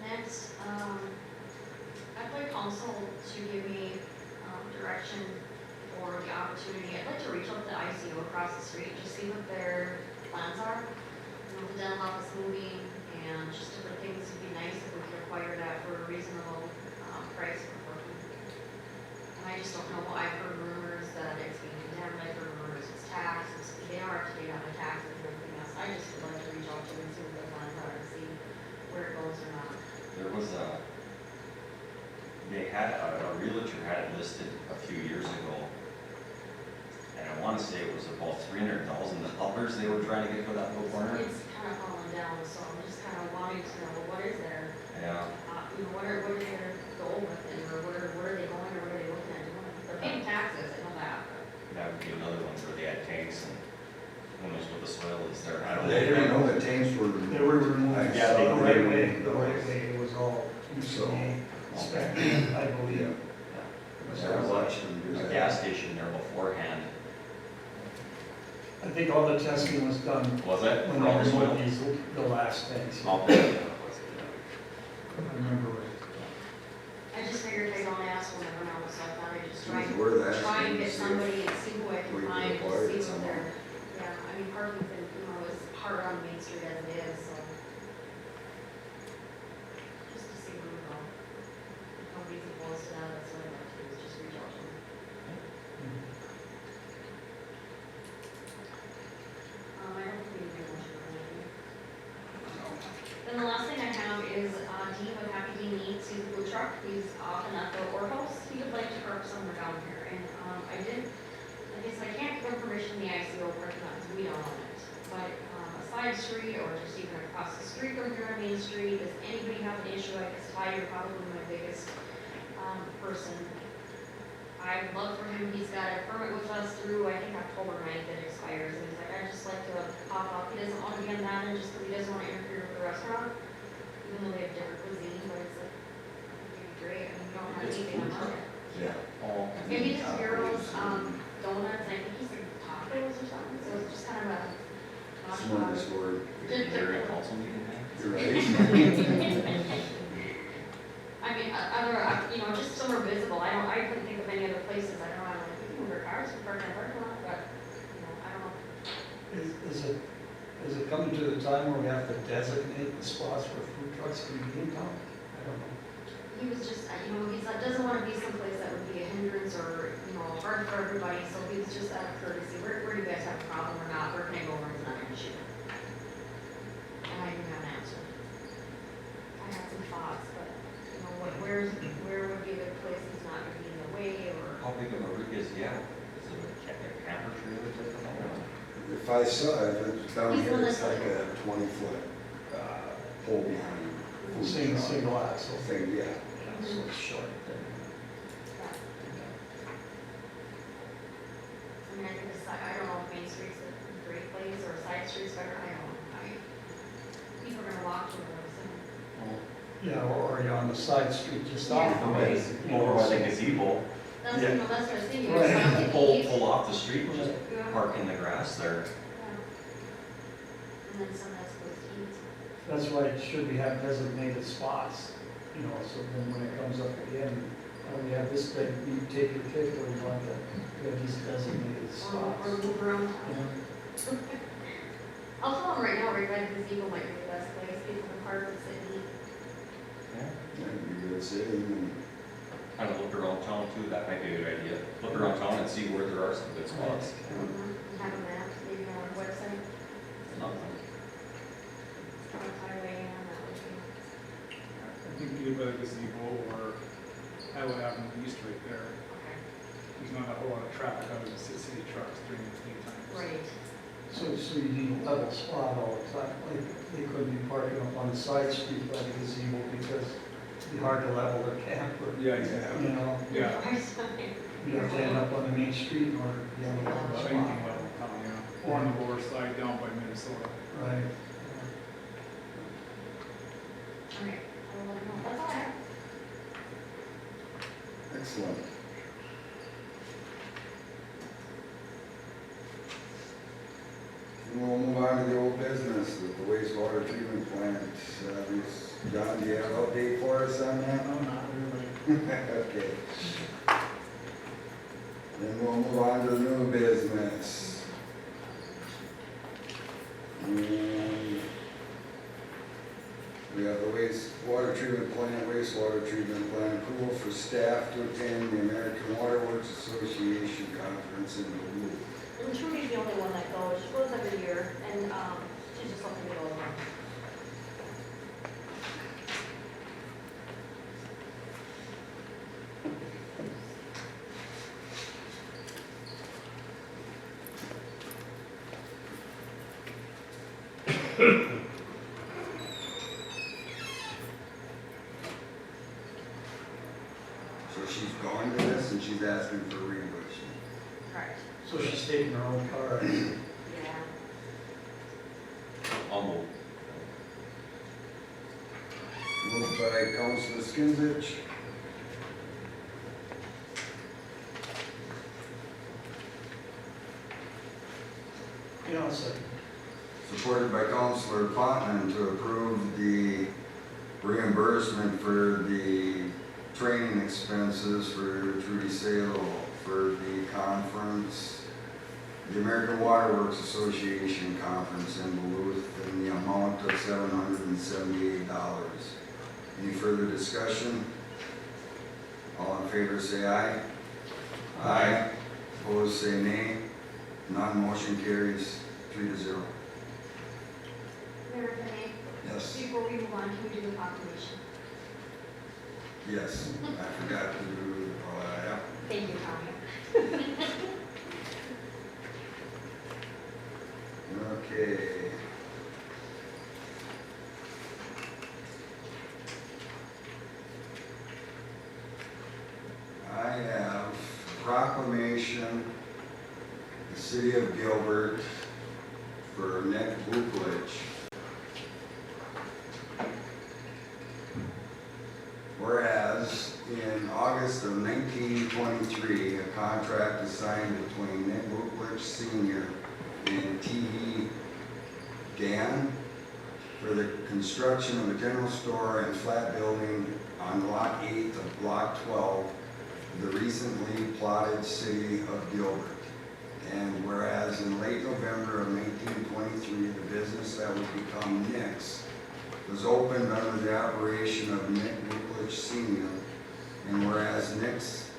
Next, I'd like council to give me, direction for the opportunity. I'd like to reach out to ICO across the street, just see what their plans are. The dental office moving and just different things would be nice if we could acquire that for a reasonable, price for working. And I just don't know, I've heard rumors that it's being condemned, I've heard rumors it's taxed, they are up to date on the taxes and everything else. I just would like to reach out to them and see what their plans are and see where it goes or not. There was they had, a realtor had it listed a few years ago. And I wanna say it was about $300,000 they were trying to get for that little corner. It's kind of falling down, so I'm just kind of wanting to know, what is there? Yeah, What are they gonna go with it, or where are they going, or what are they looking at doing? They're paying taxes, I know that, but. that would be another one where they had tanks and who knows what the soil is there. I don't They know. didn't know the tanks were removed. They were removed. Yeah, they- The they right way, removed the right those. way, it was all So- UCA inspected, I believe. There was a gas station there beforehand. I think all the testing was done Was it? when For all they the soil? removed these, the last tanks. Oh. I remember right. I just figured if I don't ask, we'll never know, so I thought I'd just try It's worth and asking, get see if somebody and see who I we can can find, acquire to it see what somehow. they're, yeah, I mean, Parkington, is hard on Main Street as it is, so. Just to see where we go. Nobody's opposed to that, that's what I'd like to do, is just reach out to them. I don't think we need a motion or anything. Then the last thing I have is, Dean with Happy Dean Needs, he's a food truck, he's often at the Or House, he would like to park somewhere down here, and, I guess I can't give him permission in the ICO parking lot, because we don't own it. But, a side street, or just even across the street from here on Main Street, does anybody have an issue? I guess Ty, you're probably my biggest, person. I'd love for him, he's got a permit with us through, I think, October 9th that expires, and he's like, I'd just like to pop up, he doesn't want to be on that, and just, he doesn't want to interfere with the restaurant, even though they have different cuisine, but it's like, it'd be great, I mean, we don't have anything on it. Yeah. Oh. Yeah, he does gyros, donuts, I think he's like tacos or something, so it's just kind of a. Smorgasbord. Area council meeting. You're right. I mean, just somewhere visible, I couldn't think of any other places, I don't know, like, you can move your cars from parking in the parking lot, but, I don't know. Is it coming to the time where we have to designate the spots where food trucks can be in town? I don't know. He was just, he doesn't want to be someplace that would be a hindrance or, hard for everybody, so he was just out of courtesy, where do you guys have a problem or not, where can I go where it's not an issue? And I didn't have an answer. I had some thoughts, but, where would be a good place that's not going to be in the way, or? How big of a rig is, is it a camper trailer type of thing? If I saw it, it's down He's here, one it's that's like a 20-foot, pole behind. food truck Single axle. Thing, yeah. Yeah, so it's short. I mean, I think I don't know if Main Street's a great place or side streets better, I don't know. People are gonna walk to those and. Yeah, or you're on the side street just off the Yeah. way. Over by the gazebo, That's what I was thinking, Right. or something to eat. pull off the street, and just Yeah. park in the grass there. And then some that's supposed to eat. That's why it should be have designated spots, so then when it comes up again, we have this big, you take your pick where you want that, we have these designated spots. Or move around. Yeah. I'll tell them right now, right by the gazebo might be the best place, people can park and sit and eat. That'd be good sitting and Kind of look around town too, that might be a good idea. Look around town and see where there are some good spots. Have a map, maybe on our website, Nothing. on the highway, and that would be. I think either by the gazebo or Highway Avenue East right there. Okay. There's not a whole lot of traffic other than city trucks during the daytime. Right. So you need a level spot all the time, like, they couldn't be parking up on the side street by the gazebo because it'd be hard to level their camper, Yeah, you know? Yeah. You have to end up on the main street in order to be able to level Anything spot. level town, yeah. Or on the lower side down by Minnesota. Right. Okay, I'll let them know, that's all I have. excellent. We'll move on to the old business with the wastewater treatment plant. John, do you have an update for us on that? No, not really. Okay. Then we'll move on to the new business. And we have the wastewater treatment plant approval for staff to attend the American Water Works Association conference in Duluth. And Trudy's the only one that goes, she goes every year, and, she's just something to go over. So she's going to this and she's asking for reimbursement. Correct. So she's taking her own car. Yeah. I'll move. Moved by Councilor Skinsich. You know, so Supported by Councilor Plotman to approve the reimbursement for the training expenses for Trudy Salo for the conference, the American Water Works Association conference in Duluth in the amount of $778. Any further discussion? All in favor say aye. Aye. Opposed say nay. None motion carries 3-0. Mayor Renee, Yes. before we move on, can we do the proclamation? Yes, I forgot to do, yeah. Thank you, Tommy. Okay. I have proclamation, the city of Gilbert for Nick Buchlich. Whereas in August of 1923, a contract is signed between Nick Buchlich Sr. and T.E. Dan for the construction of a general store and flat building on Block 8 of Block 12 of the recently plotted city of Gilbert. And whereas in late November of 1923, the business that would become Nick's was opened under the operation of Nick Buchlich Sr. And whereas Nick's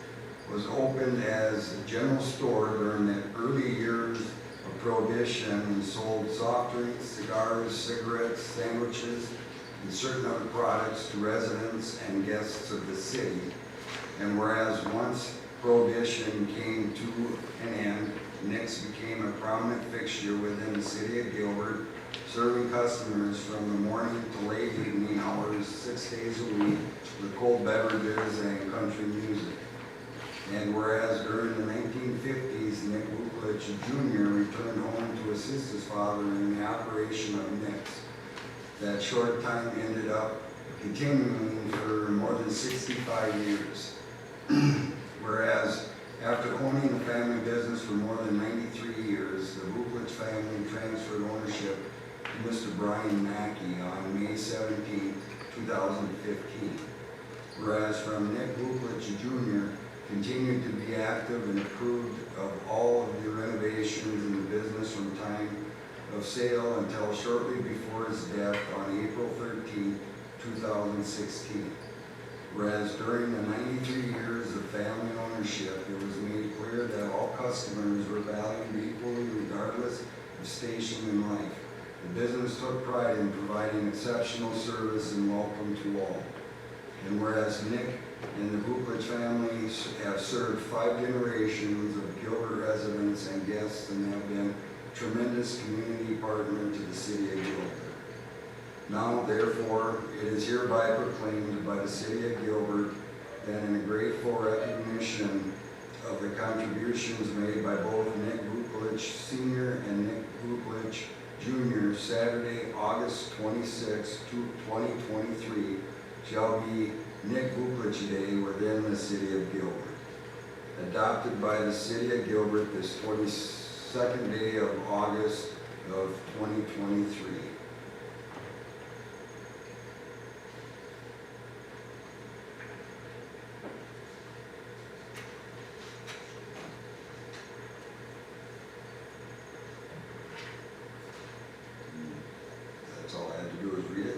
was opened as a general store during the early years of Prohibition and sold soft drinks, cigars, cigarettes, sandwiches, and certain other products to residents and guests of the city. And whereas once Prohibition came to an end, Nick's became a prominent fixture within the city of Gilbert, serving customers from the morning to late evening hours, 6 days a week, with cold beverages and country music. And whereas during the 1950s, Nick Buchlich Jr. returned home to assist his father in the operation of Nick's. That short time ended up continuing for more than 65 years. Whereas after owning the family business for more than 93 years, the Buchlich family transferred ownership to Mr. Brian Mackey on May 17, 2015. Whereas from Nick Buchlich Jr. continued to be active and approved of all of the renovations in the business from time of sale until shortly before his death on April 13, 2016. Whereas during the 93 years of family ownership, it was made clear that all customers were valued equally regardless of station in life. The business took pride in providing exceptional service and welcome to all. And whereas Nick and the Buchlich family have served 5 generations of Gilbert residents and guests and have been a tremendous community partner to the city of Gilbert. Now, therefore, it is hereby proclaimed by the city of Gilbert that in a grateful recognition of the contributions made by both Nick Buchlich Sr. and Nick Buchlich Jr., Saturday, August 26, 2023, shall be Nick Buchlich Day within the city of Gilbert. Adopted by the city of Gilbert this 22nd day of August of 2023. That's all I had to do is read it.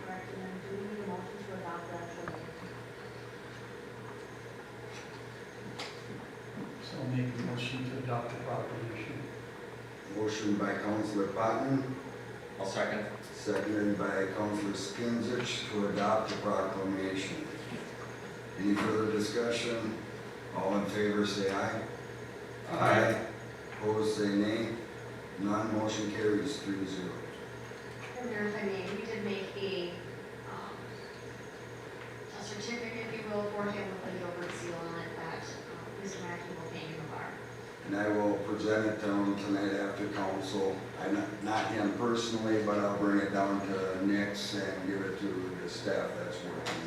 Correct, and then do we need a motion to adopt the actual name? So I'll make a motion to adopt the proclamation. Motion by Councilor Patton, I'll second. seconded by Councilor Skinsich to adopt the proclamation. Any further discussion? All in favor say aye. Aye. Opposed say nay. None, motion carries 3-0. And there, if I may, we did make a certificate, if you will, for him with a Gilbert seal on it that Mr. Mackey will hang in the bar. And I will present it to him tonight after council. Not him personally, but I'll bring it down to Nick's and give it to the staff that's working.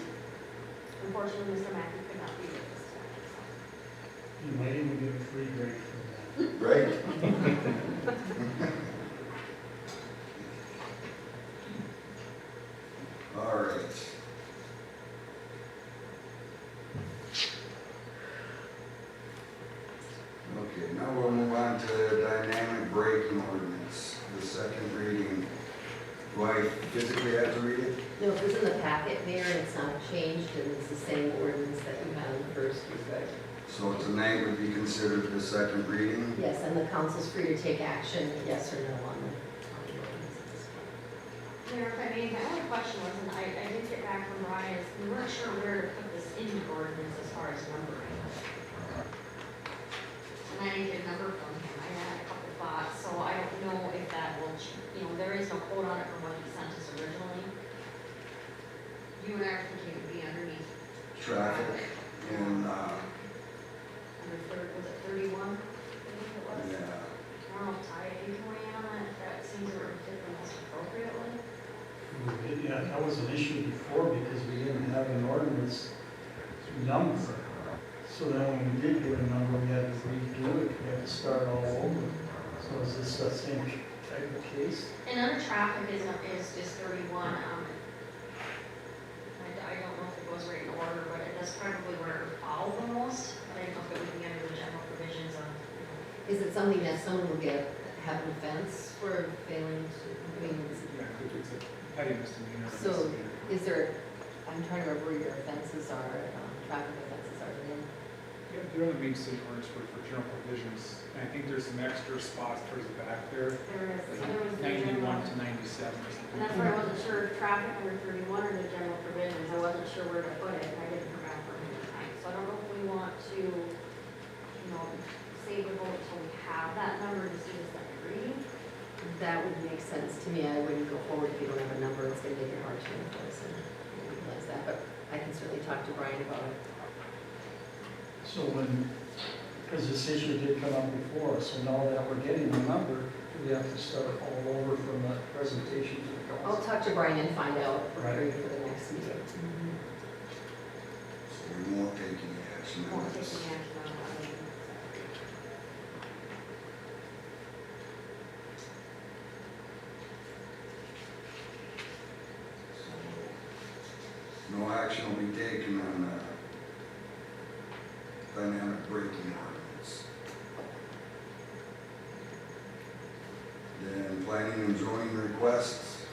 Unfortunately, Mr. Mackey could not be with us tonight, so. You might even get a free drink from that. Right? All right. Okay, now we'll move on to dynamic braking ordinance, the second reading. Do I physically have to read it? No, it was in the packet there, and it's not changed, and it's the same ordinance that you had in the first, you could. So tonight would be considered the second reading? Yes, and the council's free to take action, yes or no, on the ordinance at this point. Mayor, if I may, my only question was, and I did get back from Ryan, is we weren't sure where to put this in the ordinance as far as numbering. And I didn't get a number from him, I had a couple thoughts, so I don't know if that will, there is no quote on it from what he sent us originally. You and I are thinking it would be underneath. Traffic and, Was it 31? I think it was. yeah. I don't know if Ty, you can weigh in on that, if that seems to fit the most appropriately. Yeah, that was an issue before because we didn't have an ordinance number. So then when we did get a number, we had to redo it, we had to start all over. So is this that same type of case? And under traffic is just 31, I don't know if it goes right in order, but that's probably where it would fall the most. But I don't know if it would be under the general provisions of, Is it something that someone will have an offense for failing to, Yeah, it's a petty misdemeanor. so is there, I'm trying to remember where your offenses are, traffic offenses are in. Yeah, they're in the main city ordinance for general provisions. And I think there's some extra spots towards the back there, there was the 91 general. to 97 or something. And that's where I wasn't sure if traffic under 31 or the general provisions, I wasn't sure where to put it, and I didn't come back from him tonight. So I don't know if we want to, save the vote until we have that number to see the second reading. That would make sense to me. I wouldn't go forward if you don't have a number. It's going to make it hard to enforce, and I realize that. But I can certainly talk to Brian about it. So because this issue did come up before, so now that we're getting the number, we have to start all over from the presentation to the council. I'll talk to Brian and find out for Right. the next meeting. So we won't take any action on Won't take this. any action on that one. So, no action will be taken on dynamic braking ordinance. planning and zoning requests.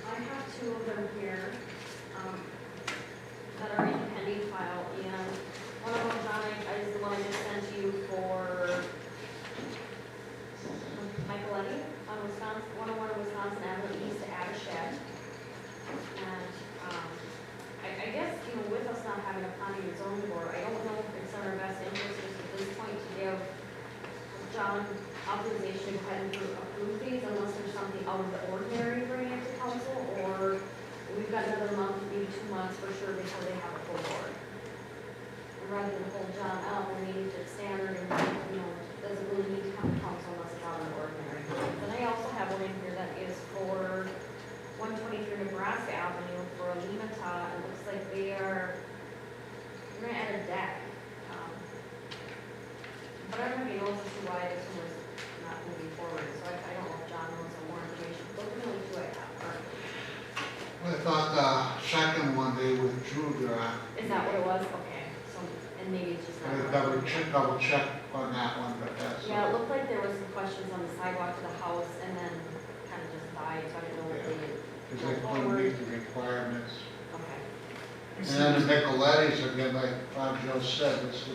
I have two of them here, that are in the pending file, and one of them, John, is the one I just sent you for Michaeletti on Wisconsin, 101 Wisconsin Avenue East to add a shed. And, I guess, with us not having a planning and zoning board, I don't know if it's in our best interest just at this point to give John authorization to go ahead and approve these unless there's something out of the ordinary bringing it to council, or we've got another month, maybe 2 months for sure before they have a full board. And rather than hold John up and maybe it's standard and, doesn't really need to come to council unless it's out of the ordinary. Then I also have one in here that is for 123 Nebraska Avenue for a Limata. It looks like we're gonna add a deck. But I don't know if you know as to why this one was not moving forward, so I don't know if John knows some more information. Those are the only two I have. I thought the second one they withdrew their, Is that what it was? Okay, so, and maybe it's just not. double check on that one, but that's. Yeah, it looked like there was some questions on the sidewalk to the house and then kind of just died, so I didn't know if they did. Because they couldn't meet the requirements. Okay. And then the Nicoletti's, again, like Joe said, this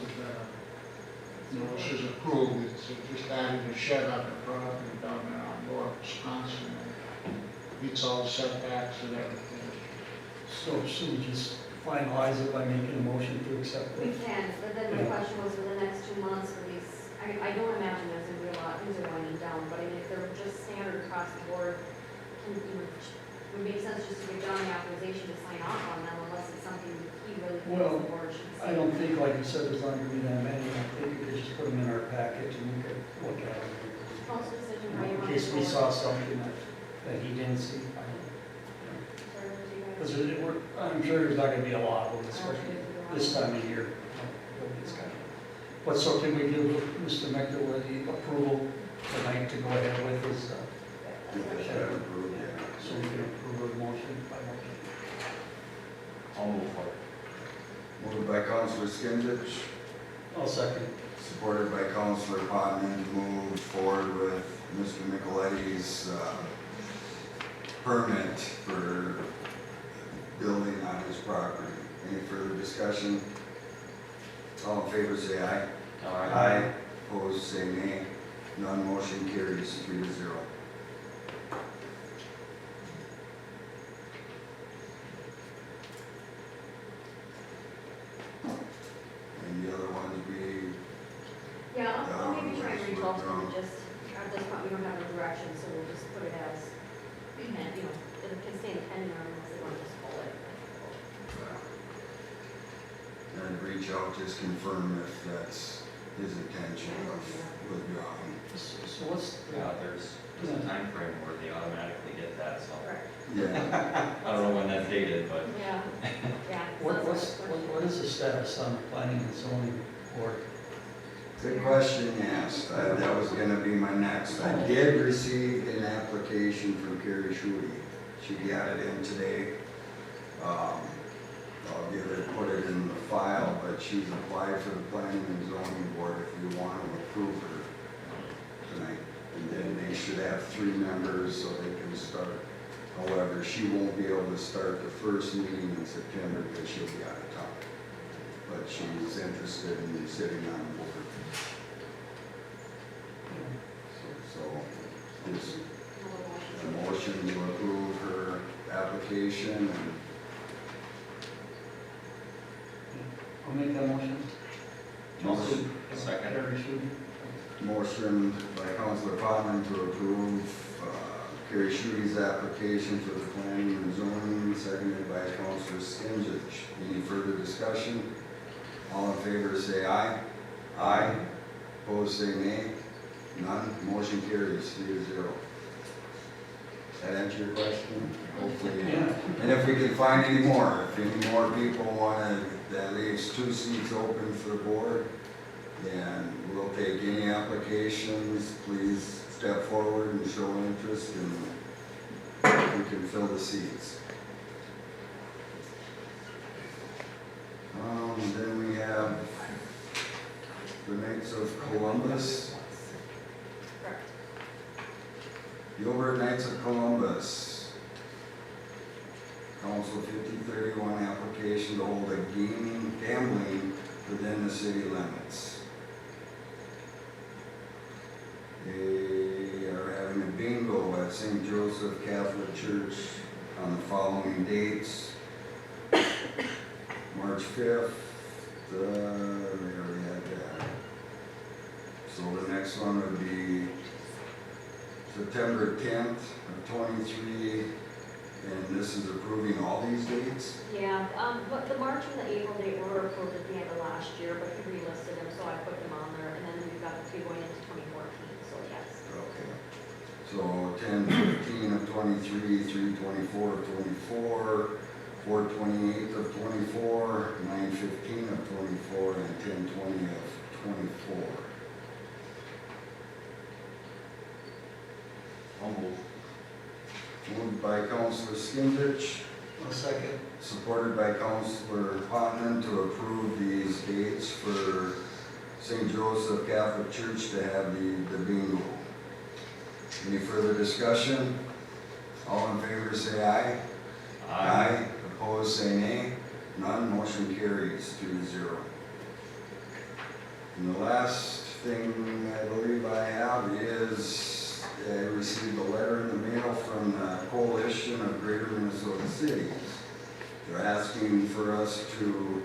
is approved, it's just adding a shed on the property down there on North Wisconsin. Meets all the setbacks and everything. So should we just finalize it by making a motion to accept We it? can, but then the question was for the next 2 months for these, I don't imagine there's gonna be a lot, things are winding down, but I mean, if they're just standard across the board, would make sense just to give John the authorization to sign off on them unless it's something he really thinks Well, the board should see. I don't think, like you said, there's not gonna be that many. I think we could just put them in our package and we could look at them. Council decision, how you In want case to we go saw forward. something that he didn't see. Sorry, what do you guys- Because I'm sure there's not gonna be a lot of this, I don't think there's a lot. this time of year. But so can we give Mr. McElwain approval tonight to go ahead with his, Get the shed approved, yeah. so we can approve a motion by motion? I'll move for it. Moved by Councilor Skinsich, I'll second. supported by Councilor Potman to move forward with Mr. Nicoletti's permit for building on his property. Any further discussion? All in favor say aye. Aye. Opposed say nay. None motion carries 3-0. And the other ones we, Yeah, I'll maybe try and reach out to them, just, at this point, we don't have a direction, so we'll just put it as, it can stay in the pending room unless they want to just pull it. and reach out, just confirm if that's his intention of withdrawing. So what's, Yeah, there's a time frame where they automatically get that, so. Correct. Yeah, I don't know when that's dated, but Yeah, yeah. what is the status on the planning and zoning board? good question asked. That was gonna be my next. I did receive an application from Carrie Schutte. She got it in today. I'll give it, put it in the file, but she's applied for the planning and zoning board if you want to approve her tonight. And then they should have 3 members so they can start. However, she won't be able to start the first meeting in September because she'll be out of town. But she's interested in sitting on the board. So, is a motion to approve her application and I'll make that motion. Motion. Second. Carrie Schutte. motion by Councilor Potman to approve Carrie Schutte's application for the planning and zoning, seconded by Councilor Skinsich. Any further discussion? All in favor say aye. Aye. Opposed say nay. None. Motion carries 3-0. That answer your question? Hopefully. Yeah. And if we can find any more, if any more people want to, that leaves 2 seats open for the board, then we'll take any applications. Please step forward and show interest, and we can fill the seats. Then we have the Knights of Columbus. Correct. Gilbert Knights of Columbus. Council 5031 application to hold a gambling within the city limits. They are having a bingo at St. Joseph Catholic Church on the following dates. March 5th, we already had that. So the next one would be September 10th of 23, and this is approving all these dates? Yeah, but the March and the April date were approved at the end of last year, but he relisted them, so I put them on there, and then we've got the two going into 2014, so yes. Okay. So 10/15 of 23, 3/24 of 24, 4/28 of 24, 9/15 of 24, and 10/20 of 24. I'll move. Moved by Councilor Skinsich, One second. supported by Councilor Potenon to approve these dates for St. Joseph Catholic Church to have the bingo. Any further discussion? All in favor say aye. Aye. Opposed say nay. None, motion carries 2-0. And the last thing I believe I have is I received a letter in the mail from the Coalition of Greater Minnesota Cities. They're asking for us to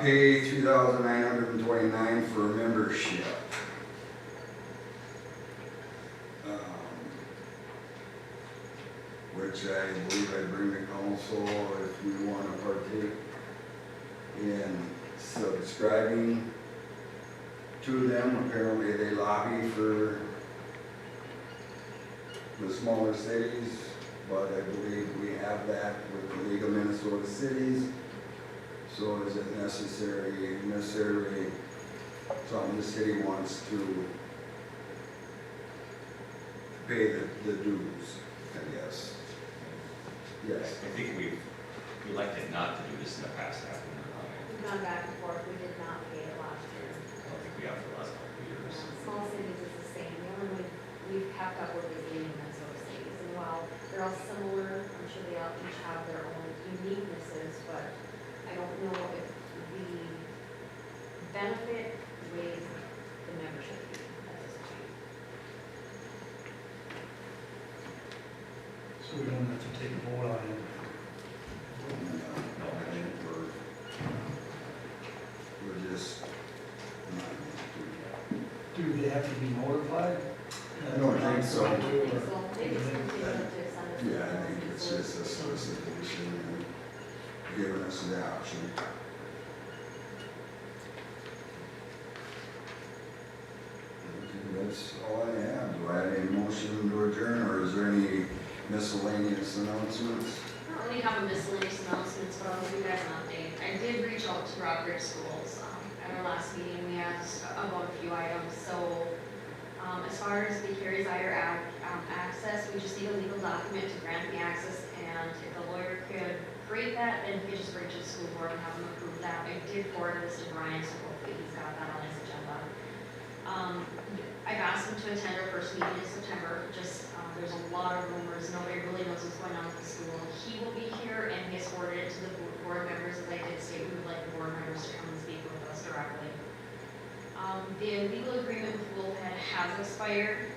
pay $3,929 for a membership. Which I believe I bring to council if we want to partake in subscribing to them. Apparently they lobby for the smaller cities, but I believe we have that with the League of Minnesota Cities. So is it necessarily something the city wants to pay the dues, I guess. Yes. I think we elected not to do this in the past, haven't we? We've gone back and forth, we did not pay it last year. I don't think we have for the last couple of years. Small cities is the same, the only one we've kept up with is League of Minnesota Cities, and while they're all similar, I'm sure they all each have their own uniquenesses, but I don't know if the benefit weighs the membership fee at this point. So we don't have to take a vote on it. No, I think We're just not Do they have to be notified? I don't think so. I think so, maybe it's something to send us. Yeah, I think it's just a solicitation and giving us the option. That's all I have. Do I have any motion to adjourn, or is there any miscellaneous announcements? I don't really have a miscellaneous announcements, but I'll give you guys an update. I did reach out to Rockridge Schools. At our last meeting, we asked about a few items. So as far as the Carries Iyer access, we just need a legal document to grant the access, and if the lawyer could create that, then he could just bring it to the school board and have them approve that. I did forward this to Brian, so hopefully he's got that on his agenda. I've asked him to attend our first meeting in September. Just there's a lot of rumors, nobody really knows what's going on with the school. He will be here, and he has forwarded it to the board members. As I did state, we would like the board members to come and speak with us directly. The legal agreement with Wolfhead has expired.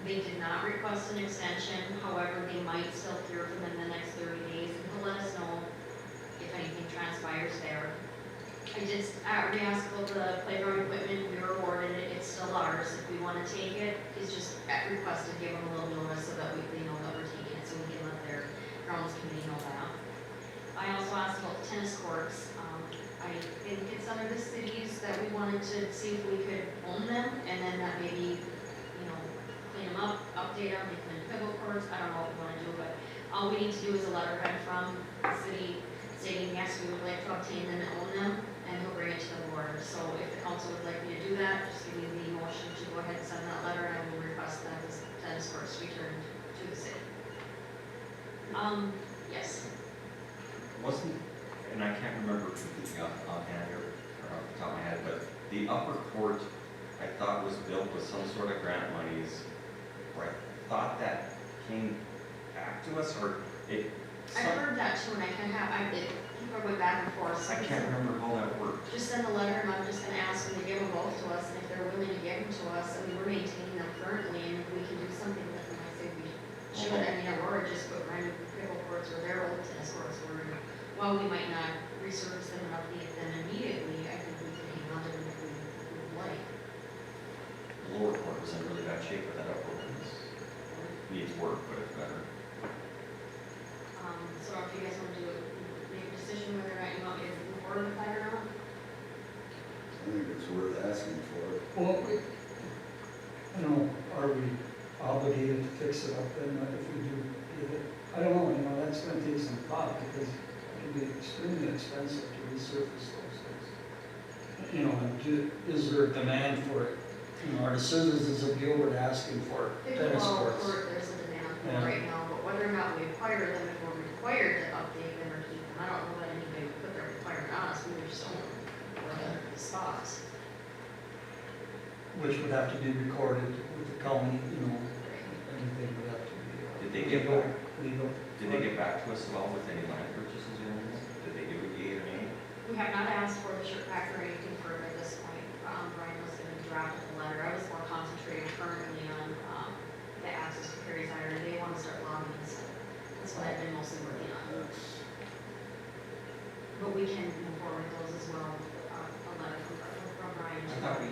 They did not request an extension, however, they might still hear from them in the next 30 days, and he'll let us know if anything transpires there. I did re-ask about the playground equipment, we were awarded it, it's still ours. If we want to take it, it's just requested, give them a little notice so that they know that we're taking it, so we can let their grounds committee know that. I also asked about the tennis courts. I think it's under the cities that we wanted to see if we could own them, and then that maybe, clean them up, update them, make them into pickleball courts. I don't know what we want to do, but all we need to do is a letterhead from the city stating, yes, we would like to obtain them and own them, and he'll bring it to the board. So if the council would like me to do that, just give me the motion to go ahead and send that letter, and I will request that the tennis courts returned to the city. Yes. Wasn't, and I can't remember completely offhand or off the top of my head, but the upper court, I thought was built with some sort of grant monies or I thought that came back to us, or it. I heard that too, and I can have, people are going back and forth. So I can't remember how that worked. just send a letter, and I'm just gonna ask them to give them both to us, and if they're willing to give them to us, I mean, we're maintaining them currently, and if we can do something with them, I say we should. I mean, or just put brand new pickle courts or their old tennis courts were, while we might not resurface them and update them immediately, I think we can hang on to them if we would like. The lower court was in really bad shape, but that upper one needs work, but it's better. So if you guys want to make a decision whether or not you want me to move forward with that or not? I think it's worth asking for. Well, I don't know, are we obligated to fix it up then if we do get it? I don't know, that's gonna take some thought because it can be extremely expensive to resurface those things. Is there a demand for it? Are the citizens of Gilbert asking for tennis Pickleball courts? court, there's a demand for Yeah. right now, but whether or not we acquire them, if we're required to update them or keep them, I don't know that anybody would put their requirement on us, we would just own them for the spots. Which would have to be recorded with the county, anything would have to be. Did they get back? Legal. Did they get back to us at all with any land purchases or anything? Did they give a yea or nay? We have not asked for the shirt pack or anything further at this point. Brian was gonna draft the letter, I was more concentrated currently on, the access to Perry's Iron, they wanna start logging, so that's what I've been mostly working on. But we can move forward with those as well, a letter from Brian. I thought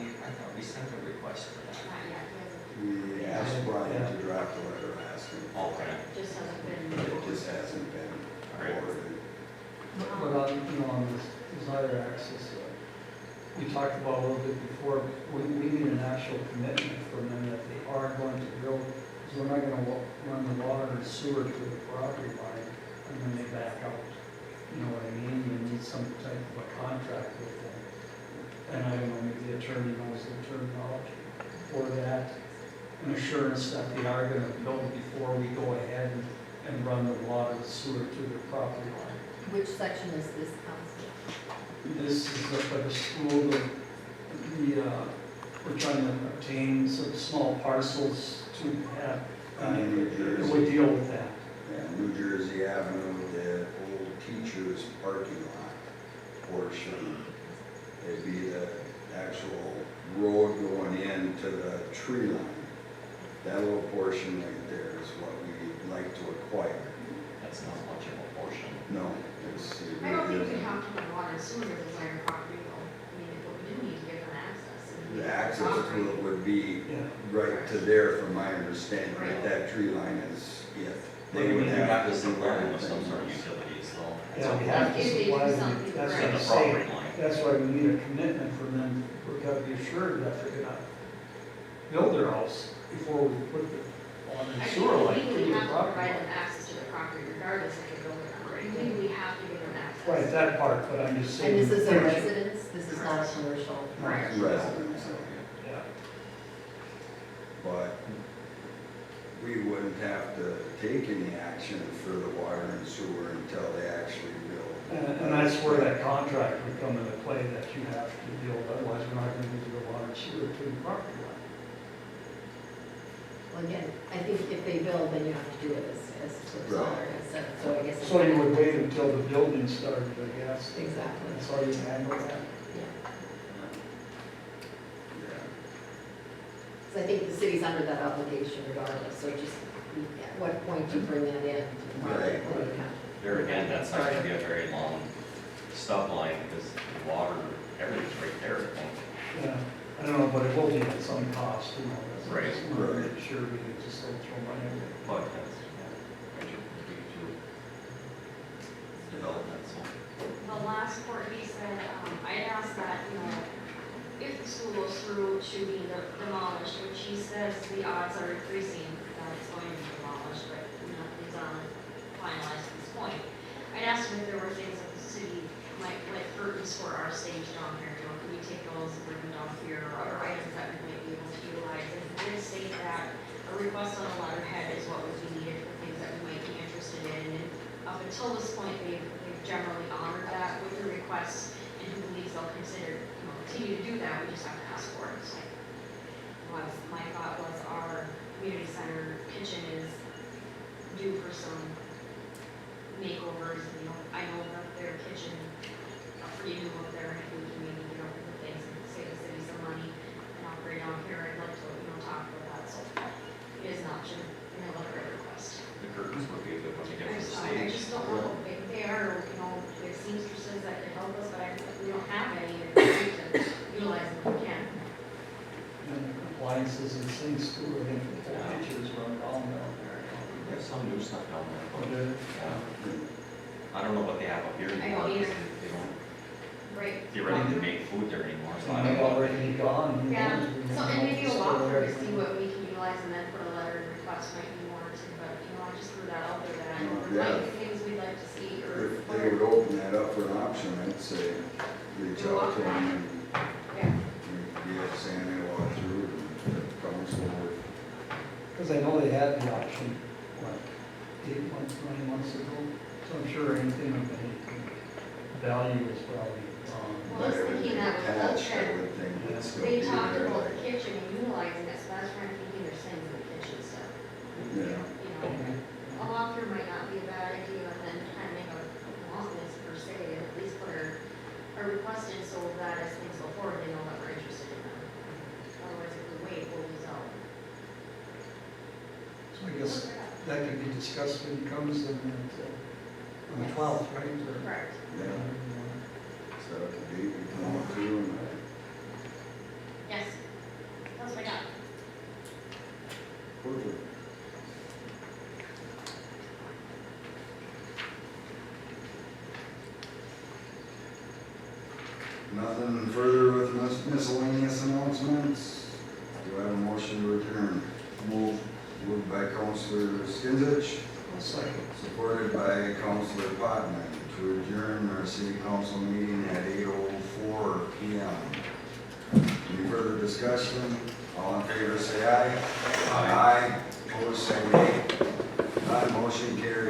we sent a request for that. Not yet, he hasn't, We asked Brian to draft a letter asking. Okay. just hasn't been. It just hasn't been Alright. forwarded. But on this desire access, we talked about a little bit before, we need an actual commitment from them that they are going to build, because we're not gonna run the water and sewer to the property line and then they back out. You know what I mean? You need some type of a contract with them. And I don't know, maybe the attorney knows the terminology for that. An assurance that they are gonna build before we go ahead and run the water and sewer to the property line. Which section is this, council? This is up by the school, we're trying to obtain some small parcels to have, New it Jersey. would deal with that. Yeah, New Jersey Avenue, the old teacher's parking lot portion. It'd be the actual road going into the tree line. That little portion right there is what we'd like to acquire. That's not much of a portion. No, it's. it I don't really think we isn't. have to put water and sewer to the Zion property though. I mean, if we do need to give them access. and The give them access property. to it would be Yeah. right to there, from my understanding, Right. that that tree line is, if They would have to do supply them with other some sort of things. utilities though. Yeah, we have to If they do supply them, something that's right. what And I'm the property saying. line. That's why we need a commitment from them, we've got to be assured that they're gonna build their house before we put the water and I sewer think line to legally we the have to property provide line. them access to the property regardless if they build it or not. We legally have to give them access. Right, that part, but I'm just saying. And this is a future. residence, this is not a commercial? Correct. Residents, Yeah. but we wouldn't have to take any action for the water and sewer until they actually build. And that's where that contract would come into play, that you have to build, otherwise we're not gonna do the water and sewer to the property line. Well, again, I think if they build, then you have to do it as Right. solar, so I guess. So you would wait until the building started, I guess. Exactly. That's how you handle that. Yeah. Yeah. So I think the city's under that obligation regardless, so just at what point you bring that in to the market. Right. then you have- There again, that's not gonna be a very long stub line because the water, everything's right there. Yeah, I don't know, but it will be at some cost, that's. Right. just wanna make sure we can just don't throw money away. But that's, development, so. The last part, he said, I asked that, if the school goes through to being demolished, which he says the odds are increasing that it's going to be demolished, but nothing's finalized at this point. I asked him if there were things that the city might, like curtains for our stage down here, can we take those and bring them down here, or other items that we might be able to utilize? And he did state that a request on a letterhead is what would be needed for things that we might be interested in. And up until this point, they've generally honored that with the request, and who believes they'll continue to do that, we just have to ask for it. So my thought was our community center kitchen is due for some makeovers, you know, I know that their kitchen, pretty new up there, if we can maybe get over the things and save the city some money and operate down here, I'd like to, you know, talk about that, so it is an option, and I love a great request. The curtains would be a good one to get I from the just, I stage. just don't know if they are, you know, if seamstresses that could help us, but we don't have any, and we need to utilize them if we can. And appliances and sinks too, I think the whole pictures run down down there. There's some new stuff down there. Okay. Yeah. I don't know what they have up here I anymore. don't either. They don't Right. theoretically make food there anymore, so I And don't they know. already gone. you know, Yeah, we so, don't and know maybe if a it's walk still through there. to see what we can utilize and then put a letter of request might be warranted, but, you know, I just threw that out there that I know there might be things we'd like to see or. If they would open that up for an option, I'd say reach out to them and Yeah. get Sandy walk through and the council would. Because I know they had the option, what, 8 months, 9 months ago, so I'm sure anything of any value is probably, Well, I was thinking that with Attached, I Ultra, would think it'd still they be talked there, about the like, kitchen and utilizing it, so that's why I'm thinking there's things in the kitchen stuff. yeah. You know, a walk through might not be a bad idea, and then kind of make a long list per se, and at least put our request in so that as things go forward, they know that we're interested in them. Otherwise, if we wait, we'll lose out. so I guess that could be discussed when it comes in, on the 12th, right? Or- Correct. Yeah, set up a date, we can walk through and Yes, that's what I got. perfect. Nothing further with miscellaneous announcements? Do I have a motion to adjourn? Moved by Councilor Skinsich, I'll second. supported by Councilor Potman to adjourn our city council meeting at 8:04 p.m. Any further discussion? All in favor say aye. Aye. Opposed say nay. None motion carries.